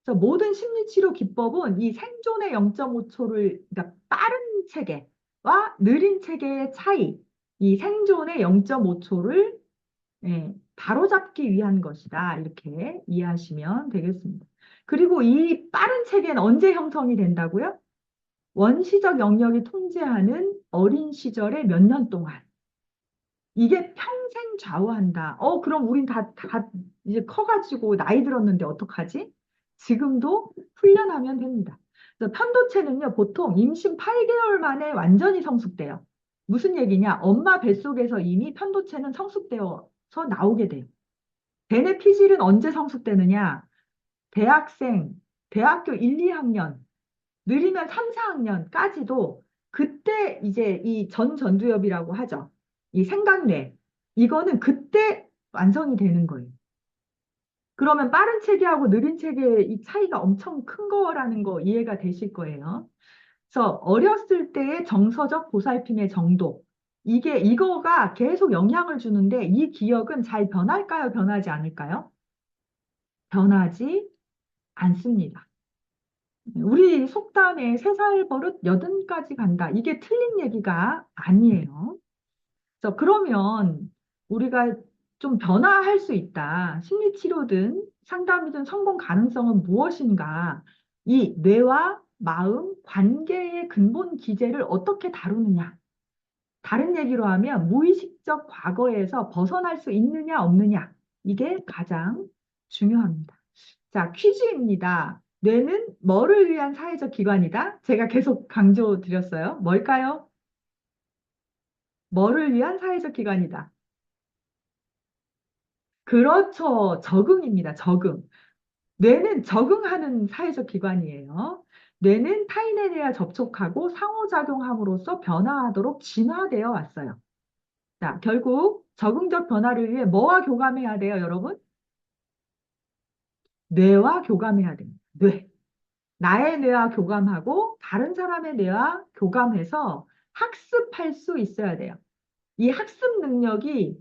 Speaker 1: 그래서 모든 심리치료 기법은 이 생존의 0.5초를, 그러니까 빠른 체계와 느린 체계의 차이, 이 생존의 0.5초를 바로잡기 위한 것이다. 이렇게 이해하시면 되겠습니다. 그리고 이 빠른 체계는 언제 형성이 된다고요? 원시적 영역이 통제하는 어린 시절의 몇 년 동안. 이게 평생 좌우한다. 그럼 우린 다 이제 커가지고 나이 들었는데 어떡하지? 지금도 훈련하면 됩니다. 그래서 편도체는요, 보통 임신 8개월 만에 완전히 성숙돼요. 무슨 얘기냐? 엄마 뱃속에서 이미 편도체는 성숙되어서 나오게 돼요. 대뇌 피질은 언제 성숙되느냐? 대학생, 대학교 1, 2학년, 느리면 3, 4학년까지도 그때 이제 이 전두엽이라고 하죠. 이 생각뇌. 이거는 그때 완성이 되는 거예요. 그러면 빠른 체계하고 느린 체계의 이 차이가 엄청 큰 거라는 거 이해가 되실 거예요. 그래서 어렸을 때의 정서적 보살핌의 정도. 이거가 계속 영향을 주는데 이 기억은 잘 변할까요? 변하지 않을까요? 변하지 않습니다. 우리 속담에 3살 버릇 8까지 간다. 이게 틀린 얘기가 아니에요. 그래서 그러면 우리가 좀 변화할 수 있다. 심리치료든 상담이든 성공 가능성은 무엇인가? 이 뇌와 마음, 관계의 근본 기제를 어떻게 다루느냐? 다른 얘기로 하면 무의식적 과거에서 벗어날 수 있느냐, 없느냐. 이게 가장 중요합니다. 자, 퀴즈입니다. 뇌는 뭐를 위한 사회적 기관이다? 제가 계속 강조 드렸어요. 뭘까요? 뭐를 위한 사회적 기관이다? 그렇죠. 적응입니다. 적응. 뇌는 적응하는 사회적 기관이에요. 뇌는 타인에 대해 접촉하고 상호작용함으로써 변화하도록 진화되어 왔어요. 자, 결국 적응적 변화를 위해 뭐와 교감해야 돼요, 여러분? 뇌와 교감해야 됩니다. 뇌. 나의 뇌와 교감하고 다른 사람의 뇌와 교감해서 학습할 수 있어야 돼요. 이 학습 능력이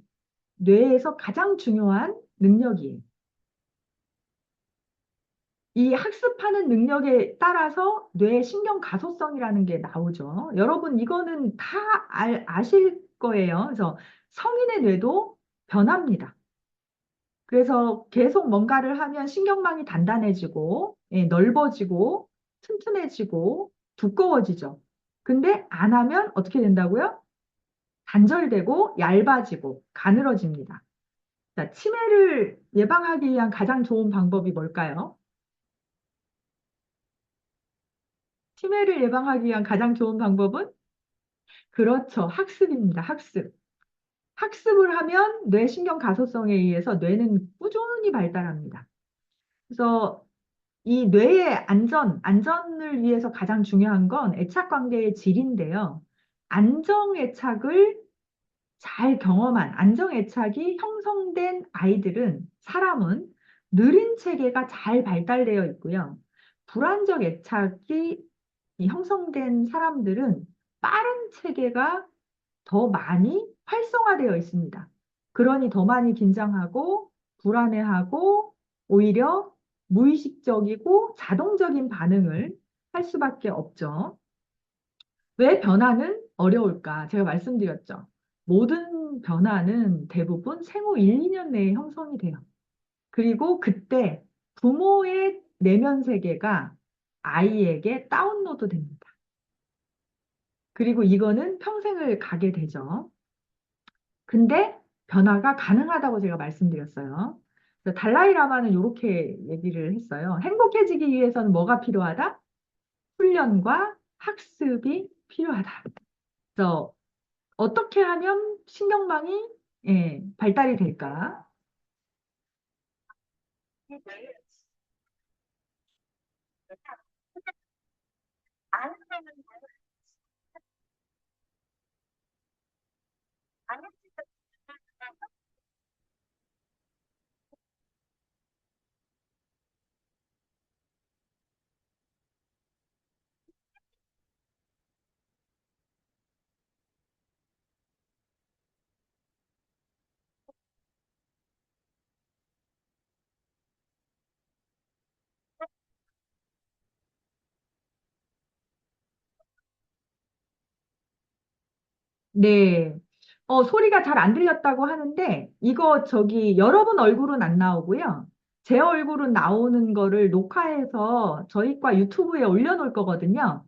Speaker 1: 뇌에서 가장 중요한 능력이에요. 이 학습하는 능력에 따라서 뇌 신경 가소성이라는 게 나오죠. 여러분, 이거는 다 아실 거예요. 그래서 성인의 뇌도 변합니다. 그래서 계속 뭔가를 하면 신경망이 단단해지고, 넓어지고, 튼튼해지고, 두꺼워지죠. 근데 안 하면 어떻게 된다고요? 단절되고, 얇아지고, 가늘어집니다. 자, 치매를 예방하기 위한 가장 좋은 방법이 뭘까요? 치매를 예방하기 위한 가장 좋은 방법은? 그렇죠. 학습입니다. 학습. 학습을 하면 뇌신경 가소성에 의해서 뇌는 꾸준히 발달합니다. 그래서 이 뇌의 안전을 위해서 가장 중요한 건 애착 관계의 질인데요. 안정 애착을 잘 경험한, 안정 애착이 형성된 사람은 느린 체계가 잘 발달되어 있고요. 불안정 애착이 이 형성된 사람들은 빠른 체계가 더 많이 활성화되어 있습니다. 그러니 더 많이 긴장하고 불안해하고 오히려 무의식적이고 자동적인 반응을 할 수밖에 없죠. 왜 변화는 어려울까? 제가 말씀드렸죠. 모든 변화는 대부분 생후 1, 2년 내에 형성이 돼요. 그리고 그때 부모의 내면 세계가 아이에게 다운로드 됩니다. 그리고 이거는 평생을 가게 되죠. 근데 변화가 가능하다고 제가 말씀드렸어요. 그래서 달라이 라마는 이렇게 얘기를 했어요. 행복해지기 위해서는 뭐가 필요하다? 훈련과 학습이 필요하다. 그래서 어떻게 하면 신경망이 예, 발달이 될까? 네. 소리가 잘 안 들렸다고 하는데, 이거 저기 여러분 얼굴은 안 나오고요. 제 얼굴은 나오는 거를 녹화해서 저희 과 유튜브에 올려놓을 거거든요.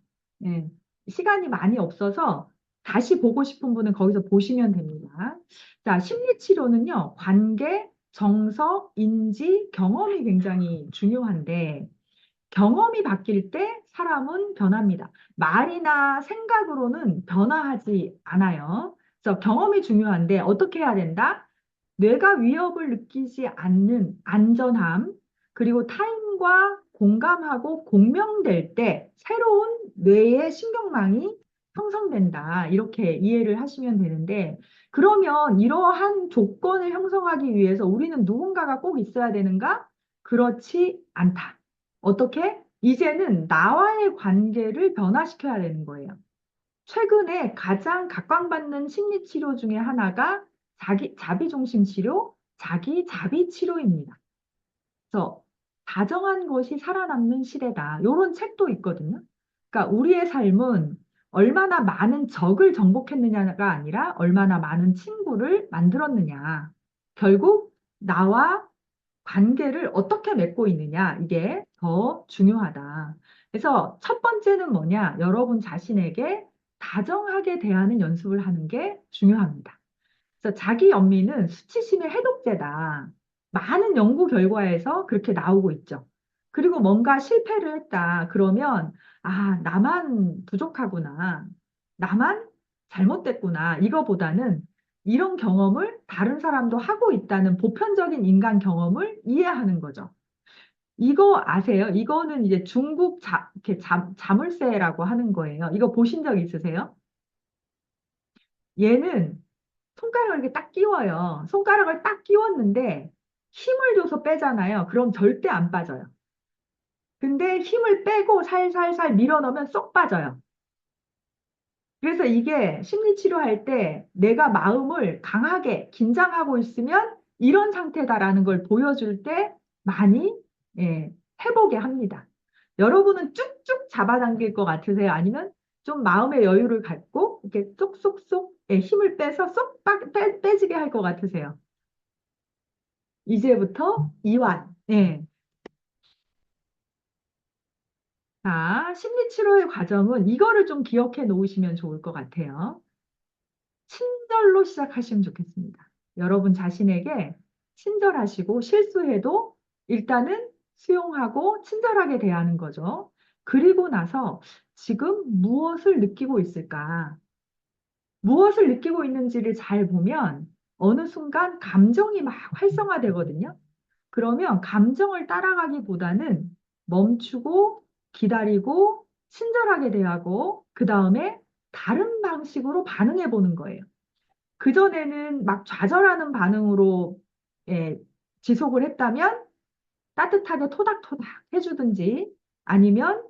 Speaker 1: 예. 시간이 많이 없어서 다시 보고 싶은 분은 거기서 보시면 됩니다. 자, 심리치료는요, 관계, 정서, 인지, 경험이 굉장히 중요한데, 경험이 바뀔 때 사람은 변합니다. 말이나 생각으로는 변화하지 않아요. 그래서 경험이 중요한데 어떻게 해야 된다? 뇌가 위협을 느끼지 않는 안전함, 그리고 타인과 공감하고 공명될 때 새로운 뇌의 신경망이 형성된다. 이렇게 이해를 하시면 되는데, 그러면 이러한 조건을 형성하기 위해서 우리는 누군가가 꼭 있어야 되는가? 그렇지 않다. 어떻게? 이제는 나와의 관계를 변화시켜야 되는 거예요. 최근에 가장 각광받는 심리 치료 중에 하나가 자비중심 치료, 자기 자비 치료입니다. 그래서 다정한 것이 살아남는 시대다. 이런 책도 있거든요. 그러니까 우리의 삶은 얼마나 많은 적을 정복했느냐가 아니라 얼마나 많은 친구를 만들었느냐. 결국 나와 관계를 어떻게 맺고 있느냐, 이게 더 중요하다. 그래서 첫 번째는 뭐냐? 여러분 자신에게 다정하게 대하는 연습을 하는 게 중요합니다. 그래서 자기 연민은 수치심의 해독제다. 많은 연구 결과에서 그렇게 나오고 있죠. 그리고 뭔가 실패를 했다. 그러면, 아, 나만 부족하구나. 나만 잘못됐구나. 이거보다는 이런 경험을 다른 사람도 하고 있다는 보편적인 인간 경험을 이해하는 거죠. 이거 아세요? 이거는 이제 중국 이렇게 자물쇠라고 하는 거예요. 이거 보신 적 있으세요? 얘는 손가락을 이렇게 딱 끼워요. 손가락을 딱 끼웠는데 힘을 줘서 빼잖아요. 그럼 절대 안 빠져요. 근데 힘을 빼고 살살살 밀어 넣으면 쏙 빠져요. 그래서 이게 심리 치료할 때 내가 마음을 강하게 긴장하고 있으면 이런 상태다라는 걸 보여줄 때 많이 예, 해보게 합니다. 여러분은 쭉쭉 잡아당길 것 같으세요? 아니면 좀 마음의 여유를 갖고 이렇게 쏙쏙쏙 예, 힘을 빼서 쏙 빼지게 할 것 같으세요? 이제부터 이완. 예. 자, 심리 치료의 과정은 이거를 좀 기억해 놓으시면 좋을 것 같아요. 친절로 시작하시면 좋겠습니다. 여러분 자신에게 친절하시고 실수해도 일단은 수용하고 친절하게 대하는 거죠. 그리고 나서 지금 무엇을 느끼고 있을까? 무엇을 느끼고 있는지를 잘 보면 어느 순간 감정이 막 활성화되거든요. 그러면 감정을 따라가기보다는 멈추고 기다리고 친절하게 대하고 그 다음에 다른 방식으로 반응해 보는 거예요. 그전에는 막 좌절하는 반응으로 예, 지속을 했다면 따뜻하게 토닥토닥 해주든지 아니면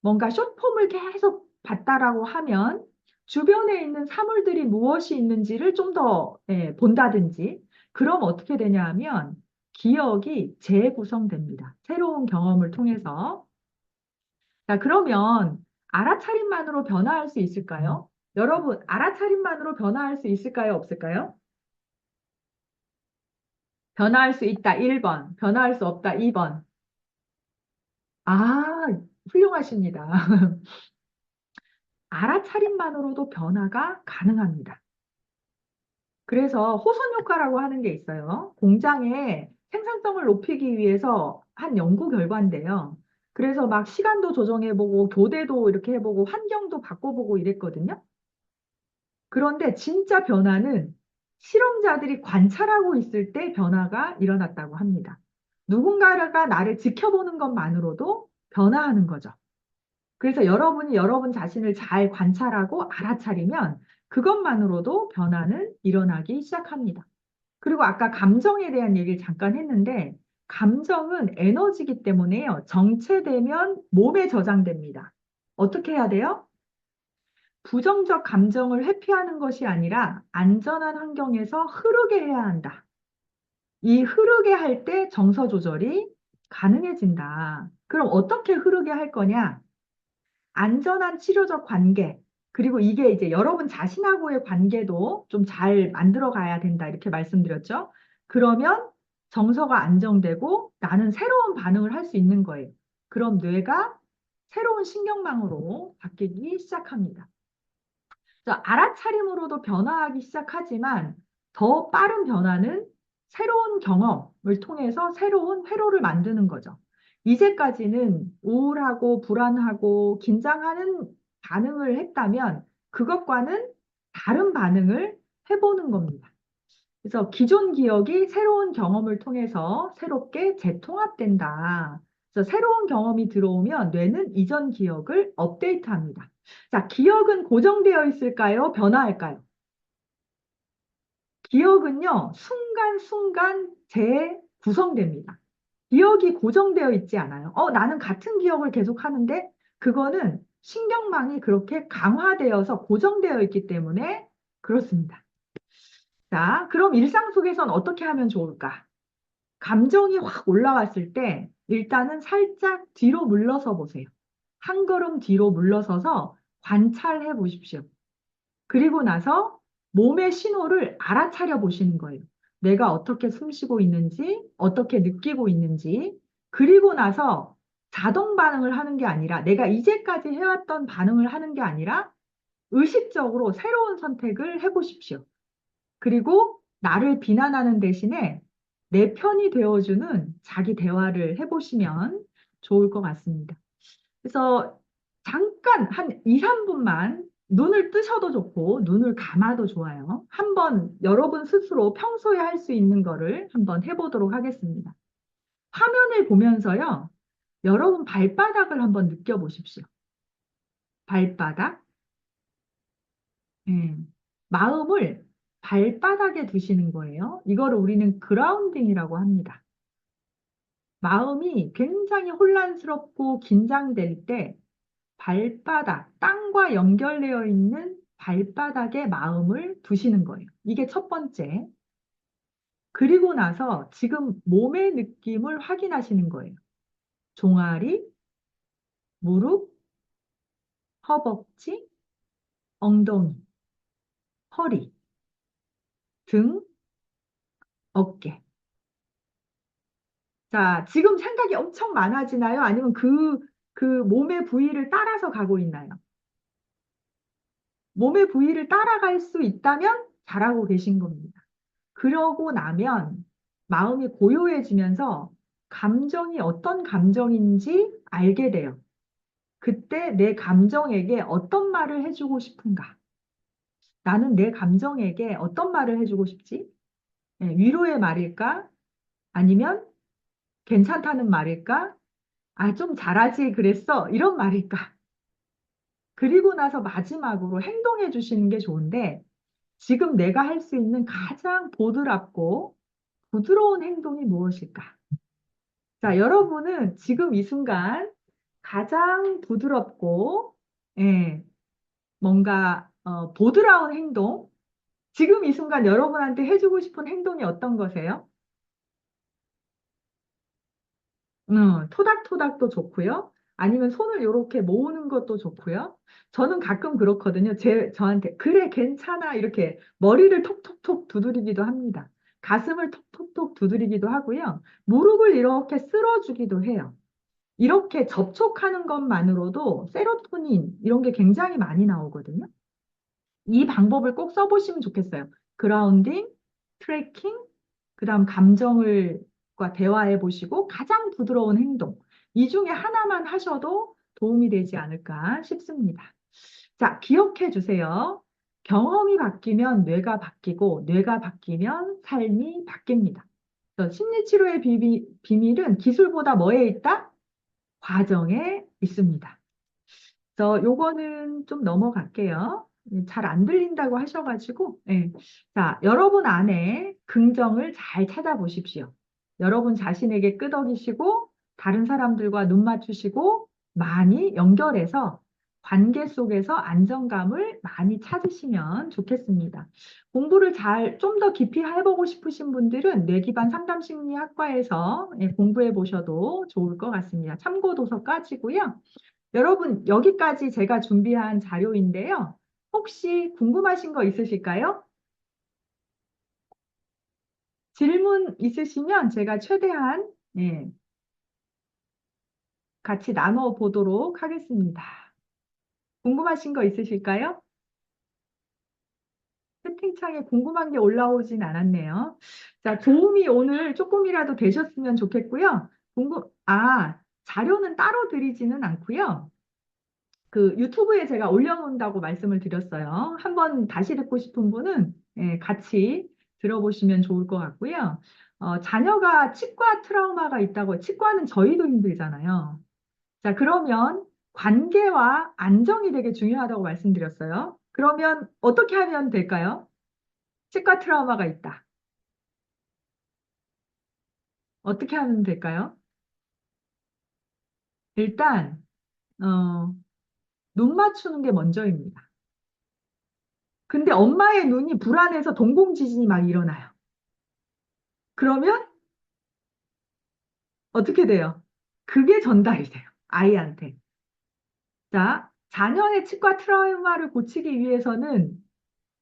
Speaker 1: 뭔가 숏폼을 계속 봤다라고 하면 주변에 있는 사물들이 무엇이 있는지를 좀 더 본다든지 그럼 어떻게 되냐 하면 기억이 재구성됩니다. 새로운 경험을 통해서. 자, 그러면 알아차림만으로 변화할 수 있을까요? 여러분, 알아차림만으로 변화할 수 있을까요? 없을까요? 변화할 수 있다, 1번. 변화할 수 없다, 2번. 아, 훌륭하십니다. 알아차림만으로도 변화가 가능합니다. 그래서 호선 효과라고 하는 게 있어요. 공장의 생산성을 높이기 위해서 한 연구 결과인데요. 그래서 막 시간도 조정해보고 교대도 이렇게 해보고 환경도 바꿔보고 이랬거든요. 그런데 진짜 변화는 실험자들이 관찰하고 있을 때 변화가 일어났다고 합니다. 누군가가 나를 지켜보는 것만으로도 변화하는 거죠. 그래서 여러분이 여러분 자신을 잘 관찰하고 알아차리면 그것만으로도 변화는 일어나기 시작합니다. 그리고 아까 감정에 대한 얘기를 잠깐 했는데, 감정은 에너지이기 때문에요. 정체되면 몸에 저장됩니다. 어떻게 해야 돼요? 부정적 감정을 회피하는 것이 아니라 안전한 환경에서 흐르게 해야 한다. 이 흐르게 할 때 정서 조절이 가능해진다. 그럼 어떻게 흐르게 할 거냐? 안전한 치료적 관계, 그리고 이게 이제 여러분 자신하고의 관계도 좀 잘 만들어 가야 된다. 이렇게 말씀드렸죠. 그러면 정서가 안정되고 나는 새로운 반응을 할 수 있는 거예요. 그럼 뇌가 새로운 신경망으로 바뀌기 시작합니다. 그래서 알아차림으로도 변화하기 시작하지만 더 빠른 변화는 새로운 경험을 통해서 새로운 회로를 만드는 거죠. 이제까지는 우울하고 불안하고 긴장하는 반응을 했다면 그것과는 다른 반응을 해보는 겁니다. 그래서 기존 기억이 새로운 경험을 통해서 새롭게 재통합된다. 그래서 새로운 경험이 들어오면 뇌는 이전 기억을 업데이트합니다. 자, 기억은 고정되어 있을까요? 변화할까요? 기억은요, 순간순간 재구성됩니다. 기억이 고정되어 있지 않아요. 나는 같은 기억을 계속 하는데, 그거는 신경망이 그렇게 강화되어서 고정되어 있기 때문에 그렇습니다. 자, 그럼 일상 속에선 어떻게 하면 좋을까? 감정이 확 올라왔을 때, 일단은 살짝 뒤로 물러서 보세요. 한 걸음 뒤로 물러서서 관찰해 보십시오. 그리고 나서 몸의 신호를 알아차려 보시는 거예요. 내가 어떻게 숨 쉬고 있는지, 어떻게 느끼고 있는지, 그리고 나서 자동 반응을 하는 게 아니라, 내가 이제까지 해왔던 반응을 하는 게 아니라, 의식적으로 새로운 선택을 해보십시오. 그리고 나를 비난하는 대신에 내 편이 되어주는 자기 대화를 해보시면 좋을 것 같습니다. 그래서 잠깐 한 2, 3분만 눈을 뜨셔도 좋고 눈을 감아도 좋아요. 한번 여러분 스스로 평소에 할 수 있는 거를 한번 해보도록 하겠습니다. 화면을 보면서요. 여러분 발바닥을 한번 느껴보십시오. 발바닥. 예. 마음을 발바닥에 두시는 거예요. 이거를 우리는 그라운딩이라고 합니다. 마음이 굉장히 혼란스럽고 긴장될 때 발바닥, 땅과 연결되어 있는 발바닥에 마음을 두시는 거예요. 이게 첫 번째. 그리고 나서 지금 몸의 느낌을 확인하시는 거예요. 종아리, 무릎, 허벅지, 엉덩이, 허리, 등, 어깨. 자, 지금 생각이 엄청 많아지나요? 아니면 그 몸의 부위를 따라서 가고 있나요? 몸의 부위를 따라갈 수 있다면 잘하고 계신 겁니다. 그러고 나면 마음이 고요해지면서 감정이 어떤 감정인지 알게 돼요. 그때 내 감정에게 어떤 말을 해주고 싶은가? 나는 내 감정에게 어떤 말을 해주고 싶지? 위로의 말일까? 아니면 괜찮다는 말일까? 아, 좀 잘하지 그랬어? 이런 말일까? 그리고 나서 마지막으로 행동해 주시는 게 좋은데 지금 내가 할 수 있는 가장 보드랍고 부드러운 행동이 무엇일까? 자, 여러분은 지금 이 순간 가장 부드럽고, 예, 뭔가, 보드라운 행동, 지금 이 순간 여러분한테 해주고 싶은 행동이 어떤 거세요? 토닥토닥도 좋고요. 아니면 손을 이렇게 모으는 것도 좋고요. 저는 가끔 그렇거든요. 저한테, 그래, 괜찮아. 이렇게 머리를 톡톡톡 두드리기도 합니다. 가슴을 톡톡톡 두드리기도 하고요. 무릎을 이렇게 쓸어주기도 해요. 이렇게 접촉하는 것만으로도 세로토닌 이런 게 굉장히 많이 나오거든요. 이 방법을 꼭 써보시면 좋겠어요. 그라운딩, 트래킹, 그다음 감정을과 대화해 보시고 가장 부드러운 행동. 이 중에 하나만 하셔도 도움이 되지 않을까 싶습니다. 자, 기억해 주세요. 경험이 바뀌면 뇌가 바뀌고, 뇌가 바뀌면 삶이 바뀝니다. 그래서 심리치료의 비밀은 기술보다 뭐에 있다? 과정에 있습니다. 그래서 요거는 좀 넘어갈게요. 잘 안 들린다고 하셔가지고, 예. 자, 여러분 안에 긍정을 잘 찾아보십시오. 여러분 자신에게 끄덕이시고, 다른 사람들과 눈 맞추시고, 많이 연결해서 관계 속에서 안정감을 많이 찾으시면 좋겠습니다. 공부를 좀 더 깊이 해보고 싶으신 분들은 뇌기반 상담심리학과에서 공부해 보셔도 좋을 것 같습니다. 참고 도서까지고요. 여러분, 여기까지 제가 준비한 자료인데요. 혹시 궁금하신 거 있으실까요? 질문 있으시면 제가 최대한 같이 나눠 보도록 하겠습니다. 궁금하신 거 있으실까요? 채팅창에 궁금한 게 올라오진 않았네요. 자, 도움이 오늘 조금이라도 되셨으면 좋겠고요. 자료는 따로 드리지는 않고요. 그 유튜브에 제가 올려놓는다고 말씀을 드렸어요. 한번 다시 듣고 싶은 분은 같이 들어보시면 좋을 것 같고요. 자녀가 치과 트라우마가 있다고, 치과는 저희도 힘들잖아요. 자, 그러면 관계와 안정이 되게 중요하다고 말씀드렸어요. 그러면 어떻게 하면 될까요? 치과 트라우마가 있다. 어떻게 하면 될까요? 일단, 어, 눈 맞추는 게 먼저입니다. 근데 엄마의 눈이 불안해서 동공지진이 막 일어나요. 그러면 어떻게 돼요? 그게 전달이 돼요. 아이한테. 자, 자녀의 치과 트라우마를 고치기 위해서는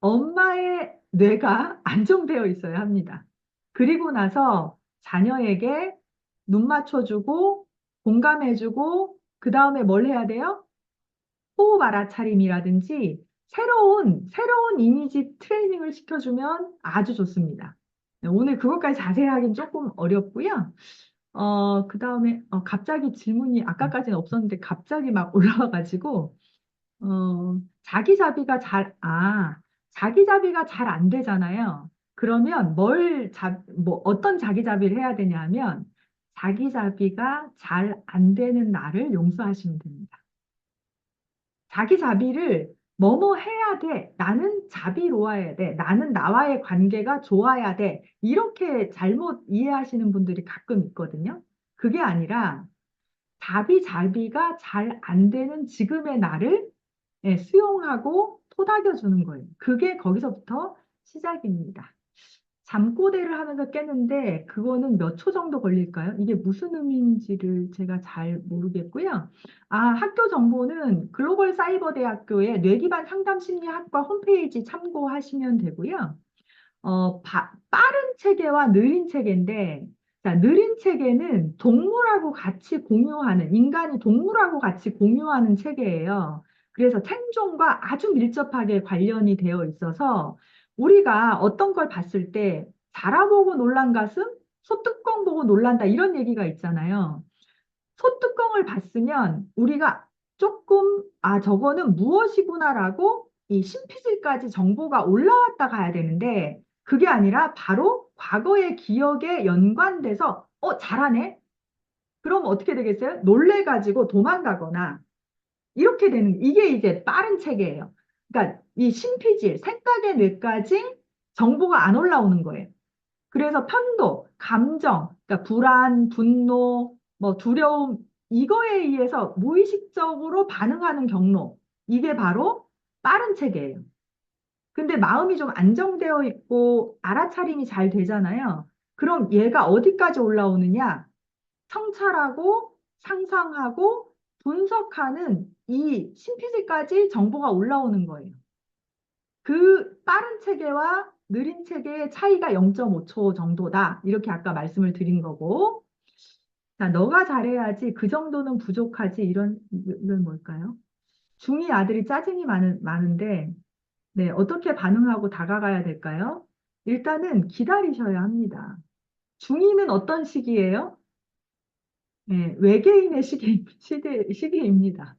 Speaker 1: 엄마의 뇌가 안정되어 있어야 합니다. 그리고 나서 자녀에게 눈 맞춰주고, 공감해주고, 그 다음에 뭘 해야 돼요? 호흡 알아차림이라든지 새로운 이미지 트레이닝을 시켜주면 아주 좋습니다. 네, 오늘 그것까지 자세히 하긴 조금 어렵고요. 그 다음에, 갑자기 질문이 아까까지는 없었는데 갑자기 막 올라와가지고, 자기자비가 잘 안 되잖아요. 그러면 어떤 자기자비를 해야 되냐 하면, 자기자비가 잘 안 되는 나를 용서하시면 됩니다. 자기 자비를 뭐뭐 해야 돼. 나는 자비로워야 돼. 나는 나와의 관계가 좋아야 돼. 이렇게 잘못 이해하시는 분들이 가끔 있거든요. 그게 아니라 자비가 잘 안 되는 지금의 나를 수용하고 토닥여 주는 거예요. 그게 거기서부터 시작입니다. 잠꼬대를 하면서 깨는데 그거는 몇 초 정도 걸릴까요? 이게 무슨 의미인지를 제가 잘 모르겠고요. 학교 정보는 글로벌 사이버 대학교의 뇌기반 상담심리학과 홈페이지 참고하시면 되고요. 빠른 체계와 느린 체계인데, 자, 느린 체계는 인간이 동물하고 같이 공유하는 체계예요. 그래서 생존과 아주 밀접하게 관련이 되어 있어서 우리가 어떤 걸 봤을 때 자라보고 놀란 가슴, 소뚜껑 보고 놀란다 이런 얘기가 있잖아요. 소뚜껑을 봤으면 우리가 조금, 저거는 무엇이구나라고 이 신피질까지 정보가 올라왔다 가야 되는데, 그게 아니라 바로 과거의 기억에 연관돼서, 잘하네? 그럼 어떻게 되겠어요? 놀래가지고 도망가거나, 이렇게 되는, 이게 이제 빠른 체계예요. 그러니까 이 신피질, 생각의 뇌까지 정보가 안 올라오는 거예요. 그래서 편도, 감정, 그러니까 불안, 분노, 뭐 두려움, 이거에 의해서 무의식적으로 반응하는 경로, 이게 바로 빠른 체계예요. 근데 마음이 좀 안정되어 있고 알아차림이 잘 되잖아요. 그럼 얘가 어디까지 올라오느냐? 성찰하고 상상하고 분석하는 이 신피지까지 정보가 올라오는 거예요. 그 빠른 체계와 느린 체계의 차이가 0.5초 정도다. 이렇게 아까 말씀을 드린 거고. 자, 너가 잘해야지 그 정도는 부족하지. 이건 뭘까요? 중2 아들이 짜증이 많은데, 네, 어떻게 반응하고 다가가야 될까요? 일단은 기다리셔야 합니다. 중2는 어떤 시기예요? 네, 외계인의 시기입니다.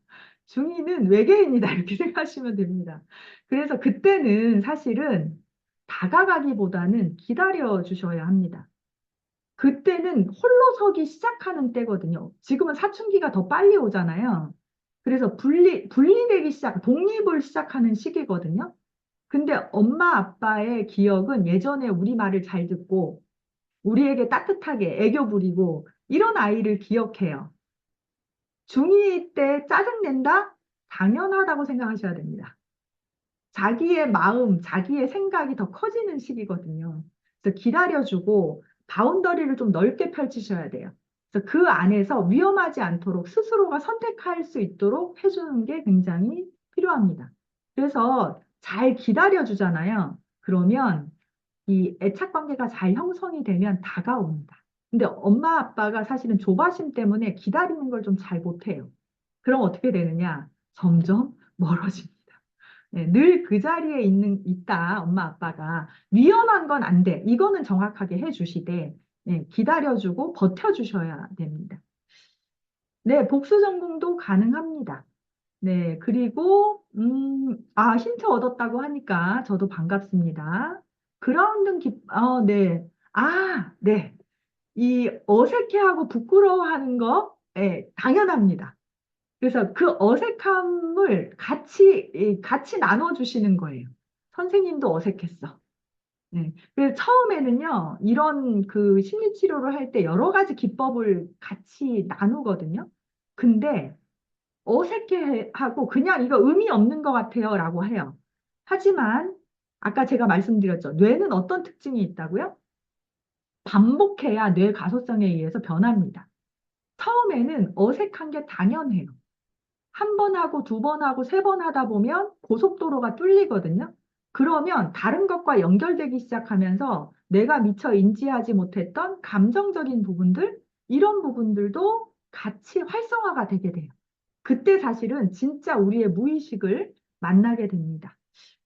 Speaker 1: 중2는 외계인이다 이렇게 생각하시면 됩니다. 그래서 그때는 사실은 다가가기보다는 기다려 주셔야 합니다. 그때는 홀로 서기 시작하는 때거든요. 지금은 사춘기가 더 빨리 오잖아요. 그래서 분리되기 독립을 시작하는 시기거든요. 근데 엄마 아빠의 기억은 예전에 우리 말을 잘 듣고 우리에게 따뜻하게 애교 부리고 이런 아이를 기억해요. 중2 때 짜증낸다? 당연하다고 생각하셔야 됩니다. 자기의 마음, 자기의 생각이 더 커지는 시기거든요. 그래서 기다려주고 바운더리를 좀 넓게 펼치셔야 돼요. 그래서 그 안에서 위험하지 않도록 스스로가 선택할 수 있도록 해주는 게 굉장히 필요합니다. 그래서 잘 기다려주잖아요. 그러면 이 애착 관계가 잘 형성이 되면 다가옵니다. 근데 엄마 아빠가 사실은 조바심 때문에 기다리는 걸 좀 잘 못해요. 그럼 어떻게 되느냐? 점점 멀어집니다. 네, 늘 그 자리에 있다, 엄마 아빠가. 위험한 건 안 돼. 이거는 정확하게 해주시되, 네, 기다려주고 버텨주셔야 됩니다. 네, 복수 전공도 가능합니다. 네, 그리고, 힌트 얻었다고 하니까 저도 반갑습니다. 네. 네. 이 어색해하고 부끄러워하는 거, 네, 당연합니다. 그래서 그 어색함을 같이 나눠주시는 거예요. 선생님도 어색했어. 네. 그래서 처음에는요, 이런 그 심리치료를 할 때 여러 가지 기법을 같이 나누거든요. 근데 어색해하고 그냥 이거 의미 없는 것 같아요 라고 해요. 하지만 아까 제가 말씀드렸죠. 뇌는 어떤 특징이 있다고요? 반복해야 뇌 가소성에 의해서 변합니다. 처음에는 어색한 게 당연해요. 한 번 하고 두 번 하고 세 번 하다 보면 고속도로가 뚫리거든요. 그러면 다른 것과 연결되기 시작하면서 내가 미처 인지하지 못했던 감정적인 부분들, 이런 부분들도 같이 활성화가 되게 돼요. 그때 사실은 진짜 우리의 무의식을 만나게 됩니다.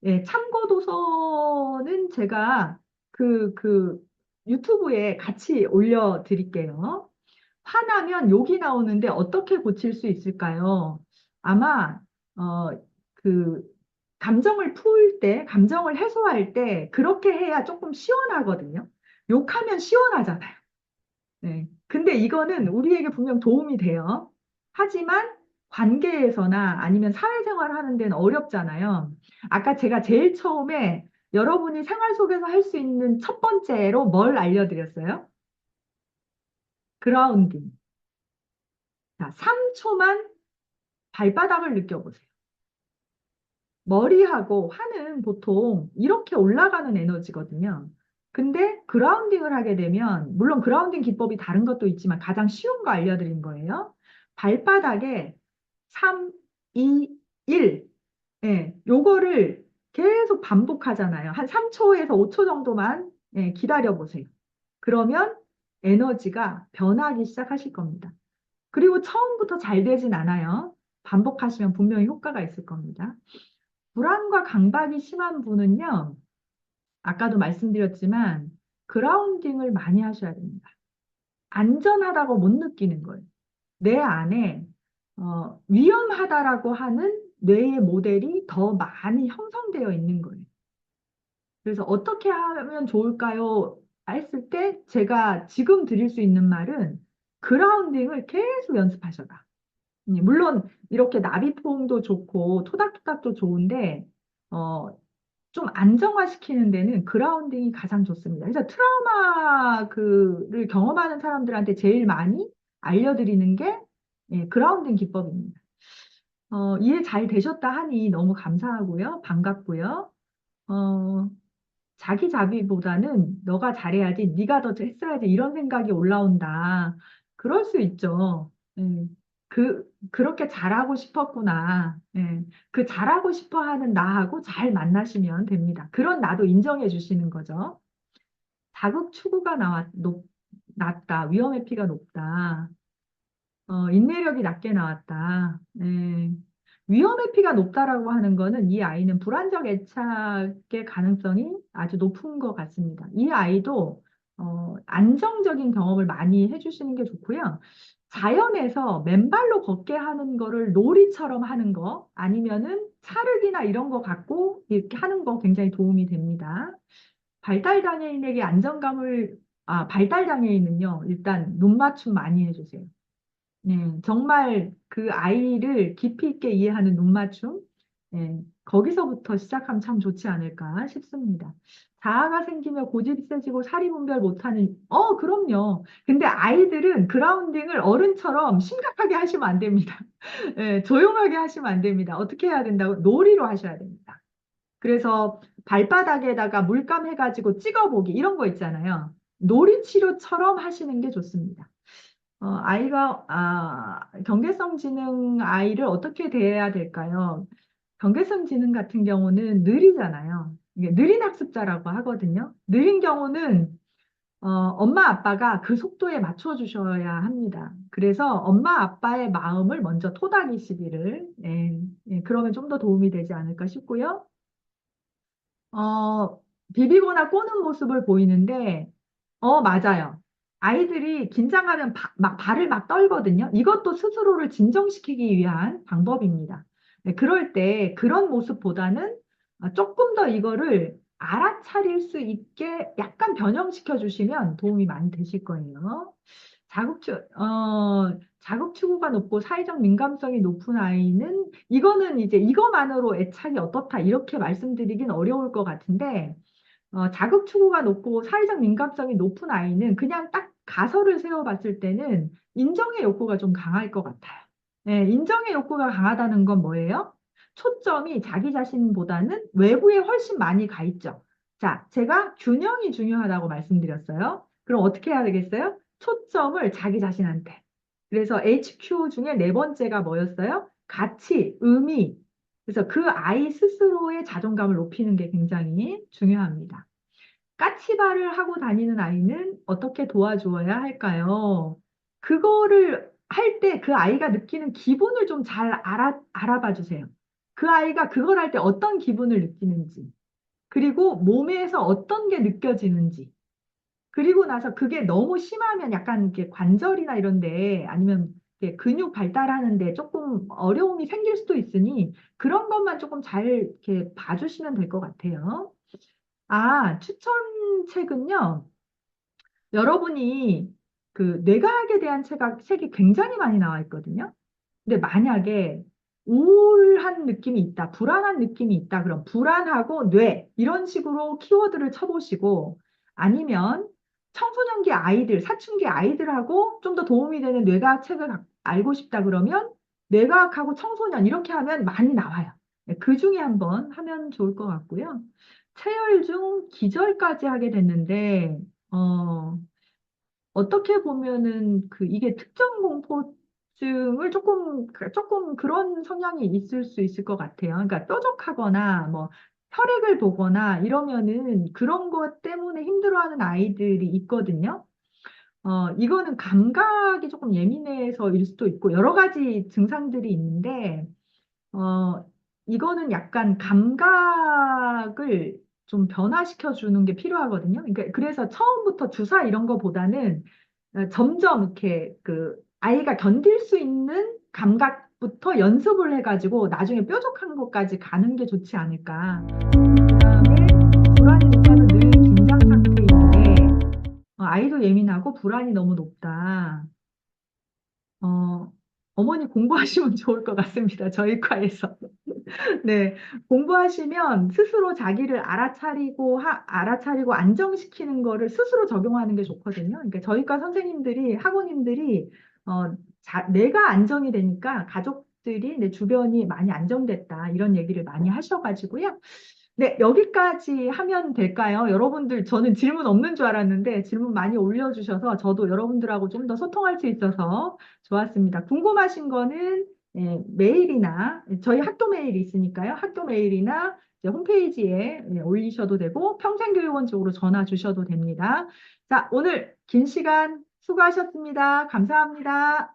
Speaker 1: 예, 참고 도서는 제가 그 유튜브에 같이 올려드릴게요. 화나면 욕이 나오는데 어떻게 고칠 수 있을까요? 아마 어, 그 감정을 풀 때, 감정을 해소할 때 그렇게 해야 조금 시원하거든요. 욕하면 시원하잖아요. 네. 근데 이거는 우리에게 분명 도움이 돼요. 하지만 관계에서나 아니면 사회생활 하는 데는 어렵잖아요. 아까 제가 제일 처음에 여러분이 생활 속에서 할 수 있는 첫 번째로 뭘 알려드렸어요? 그라운딩. 자, 3초만 발바닥을 느껴보세요. 머리하고 화는 보통 이렇게 올라가는 에너지거든요. 근데 그라운딩을 하게 되면, 물론 그라운딩 기법이 다른 것도 있지만 가장 쉬운 거 알려드린 거예요. 발바닥에 3, 2, 1. 예, 요거를 계속 반복하잖아요. 한 3초에서 5초 정도만 기다려 보세요. 그러면 에너지가 변하기 시작하실 겁니다. 그리고 처음부터 잘 되진 않아요. 반복하시면 분명히 효과가 있을 겁니다. 불안과 강박이 심한 분은요, 아까도 말씀드렸지만, 그라운딩을 많이 하셔야 됩니다. 안전하다고 못 느끼는 거예요. 내 안에 위험하다라고 하는 뇌의 모델이 더 많이 형성되어 있는 거예요. 그래서 어떻게 하면 좋을까요? 했을 때 제가 지금 드릴 수 있는 말은 그라운딩을 계속 연습하셔라. 물론 이렇게 나비포옹도 좋고 토닥토닥도 좋은데 어, 좀 안정화시키는 데는 그라운딩이 가장 좋습니다. 그래서 트라우마 그를 경험하는 사람들한테 제일 많이 알려드리는 게 그라운딩 기법입니다. 이해 잘 되셨다 하니 너무 감사하고요. 반갑고요. 어, 자기 자비보다는 너가 잘해야지, 네가 더 했어야지 이런 생각이 올라온다. 그럴 수 있죠. 그렇게 잘하고 싶었구나. 그 잘하고 싶어 하는 나하고 잘 만나시면 됩니다. 그런 나도 인정해 주시는 거죠. 자극 추구가 낮다. 위험의 피가 높다. 인내력이 낮게 나왔다. 위험의 피가 높다라고 하는 거는 이 아이는 불안적 애착의 가능성이 아주 높은 것 같습니다. 이 아이도 안정적인 경험을 많이 해주시는 게 좋고요. 자연에서 맨발로 걷게 하는 거를 놀이처럼 하는 거, 아니면은 차르기나 이런 거 갖고 이렇게 하는 거 굉장히 도움이 됩니다. 발달장애인에게 발달장애인은요, 일단 눈 맞춤 많이 해주세요. 네, 정말 그 아이를 깊이 있게 이해하는 눈맞춤, 네, 거기서부터 시작하면 참 좋지 않을까 싶습니다. 자아가 생기면 고집이 세지고 사리 분별 못하는, 그럼요. 근데 아이들은 그라운딩을 어른처럼 심각하게 하시면 안 됩니다. 네, 조용하게 하시면 안 됩니다. 어떻게 해야 된다고? 놀이로 하셔야 됩니다. 그래서 발바닥에다가 물감 해가지고 찍어보기, 이런 거 있잖아요. 놀이치료처럼 하시는 게 좋습니다. 경계성 지능 아이를 어떻게 대해야 될까요? 경계성 지능 같은 경우는 느리잖아요. 이게 느린 학습자라고 하거든요. 느린 경우는 엄마 아빠가 그 속도에 맞춰주셔야 합니다. 그래서 엄마 아빠의 마음을 먼저 토닥이시기를, 그러면 좀 더 도움이 되지 않을까 싶고요. 어, 비비거나 꼬는 모습을 보이는데, 맞아요. 아이들이 긴장하면 막 발을 막 떨거든요. 이것도 스스로를 진정시키기 위한 방법입니다. 네, 그럴 때 그런 모습보다는 조금 더 이거를 알아차릴 수 있게 약간 변형시켜 주시면 도움이 많이 되실 거예요. 자극추구가 높고 사회적 민감성이 높은 아이는 이거는 이제 이거만으로 애착이 어떻다 이렇게 말씀드리긴 어려울 것 같은데 자극추구가 높고 사회적 민감성이 높은 아이는 그냥 딱 가설을 세워봤을 때는 인정의 욕구가 좀 강할 것 같아요. 네, 인정의 욕구가 강하다는 건 뭐예요? 초점이 자기 자신보다는 외부에 훨씬 많이 가 있죠. 자, 제가 균형이 중요하다고 말씀드렸어요. 그럼 어떻게 해야 되겠어요? 초점을 자기 자신한테. 그래서 HQ 중에 네 번째가 뭐였어요? 가치, 의미. 그래서 그 아이 스스로의 자존감을 높이는 게 굉장히 중요합니다. 까치발을 하고 다니는 아이는 어떻게 도와주어야 할까요? 그거를 할 때 그 아이가 느끼는 기분을 좀 잘 알아봐 주세요. 그 아이가 그걸 할 때 어떤 기분을 느끼는지, 그리고 몸에서 어떤 게 느껴지는지, 그리고 나서 그게 너무 심하면 약간 이렇게 관절이나 이런데 아니면 이렇게 근육 발달하는데 조금 어려움이 생길 수도 있으니 그런 것만 조금 잘 이렇게 봐주시면 될 것 같아요. 추천책은요. 여러분이 그 뇌과학에 대한 책이 굉장히 많이 나와 있거든요. 근데 만약에 우울한 느낌이 있다, 불안한 느낌이 있다, 그럼 불안하고 뇌, 이런 식으로 키워드를 쳐보시고, 아니면 청소년기 아이들, 사춘기 아이들하고 좀 더 도움이 되는 뇌과학 책을 알고 싶다 그러면 뇌과학하고 청소년 이렇게 하면 많이 나와요. 네, 그 중에 한번 하면 좋을 것 같고요. 체열 중 기절까지 하게 됐는데, 어, 어떻게 보면은 이게 특정 공포증을 조금 그런 성향이 있을 수 있을 것 같아요. 그러니까 뾰족하거나 뭐 혈액을 보거나 이러면은 그런 것 때문에 힘들어하는 아이들이 있거든요. 이거는 감각이 조금 예민해서일 수도 있고 여러 가지 증상들이 있는데 어, 이거는 약간 감각을 좀 변화시켜 주는 게 필요하거든요. 그러니까 그래서 처음부터 주사 이런 거보다는 점점 이렇게 그 아이가 견딜 수 있는 감각부터 연습을 해가지고 나중에 뾰족한 것까지 가는 게 좋지 않을까. 그다음에 불안이 높아서 늘 긴장 상태인데 아이도 예민하고 불안이 너무 높다. 어, 어머니 공부하시면 좋을 것 같습니다. 저희 과에서. 네, 공부하시면 스스로 자기를 알아차리고 안정시키는 거를 스스로 적용하는 게 좋거든요. 그러니까 저희과 선생님들이, 학우님들이, 내가 안정이 되니까 가족들이, 내 주변이 많이 안정됐다, 이런 얘기를 많이 하셔가지고요. 네, 여기까지 하면 될까요? 여러분들, 저는 질문 없는 줄 알았는데 질문 많이 올려주셔서 저도 여러분들하고 좀 더 소통할 수 있어서 좋았습니다. 궁금하신 거는 메일이나 저희 학교 메일이 있으니까요. 학교 메일이나 이제 홈페이지에 올리셔도 되고 평생교육원 쪽으로 전화 주셔도 됩니다. 자, 오늘 긴 시간 수고하셨습니다. 감사합니다.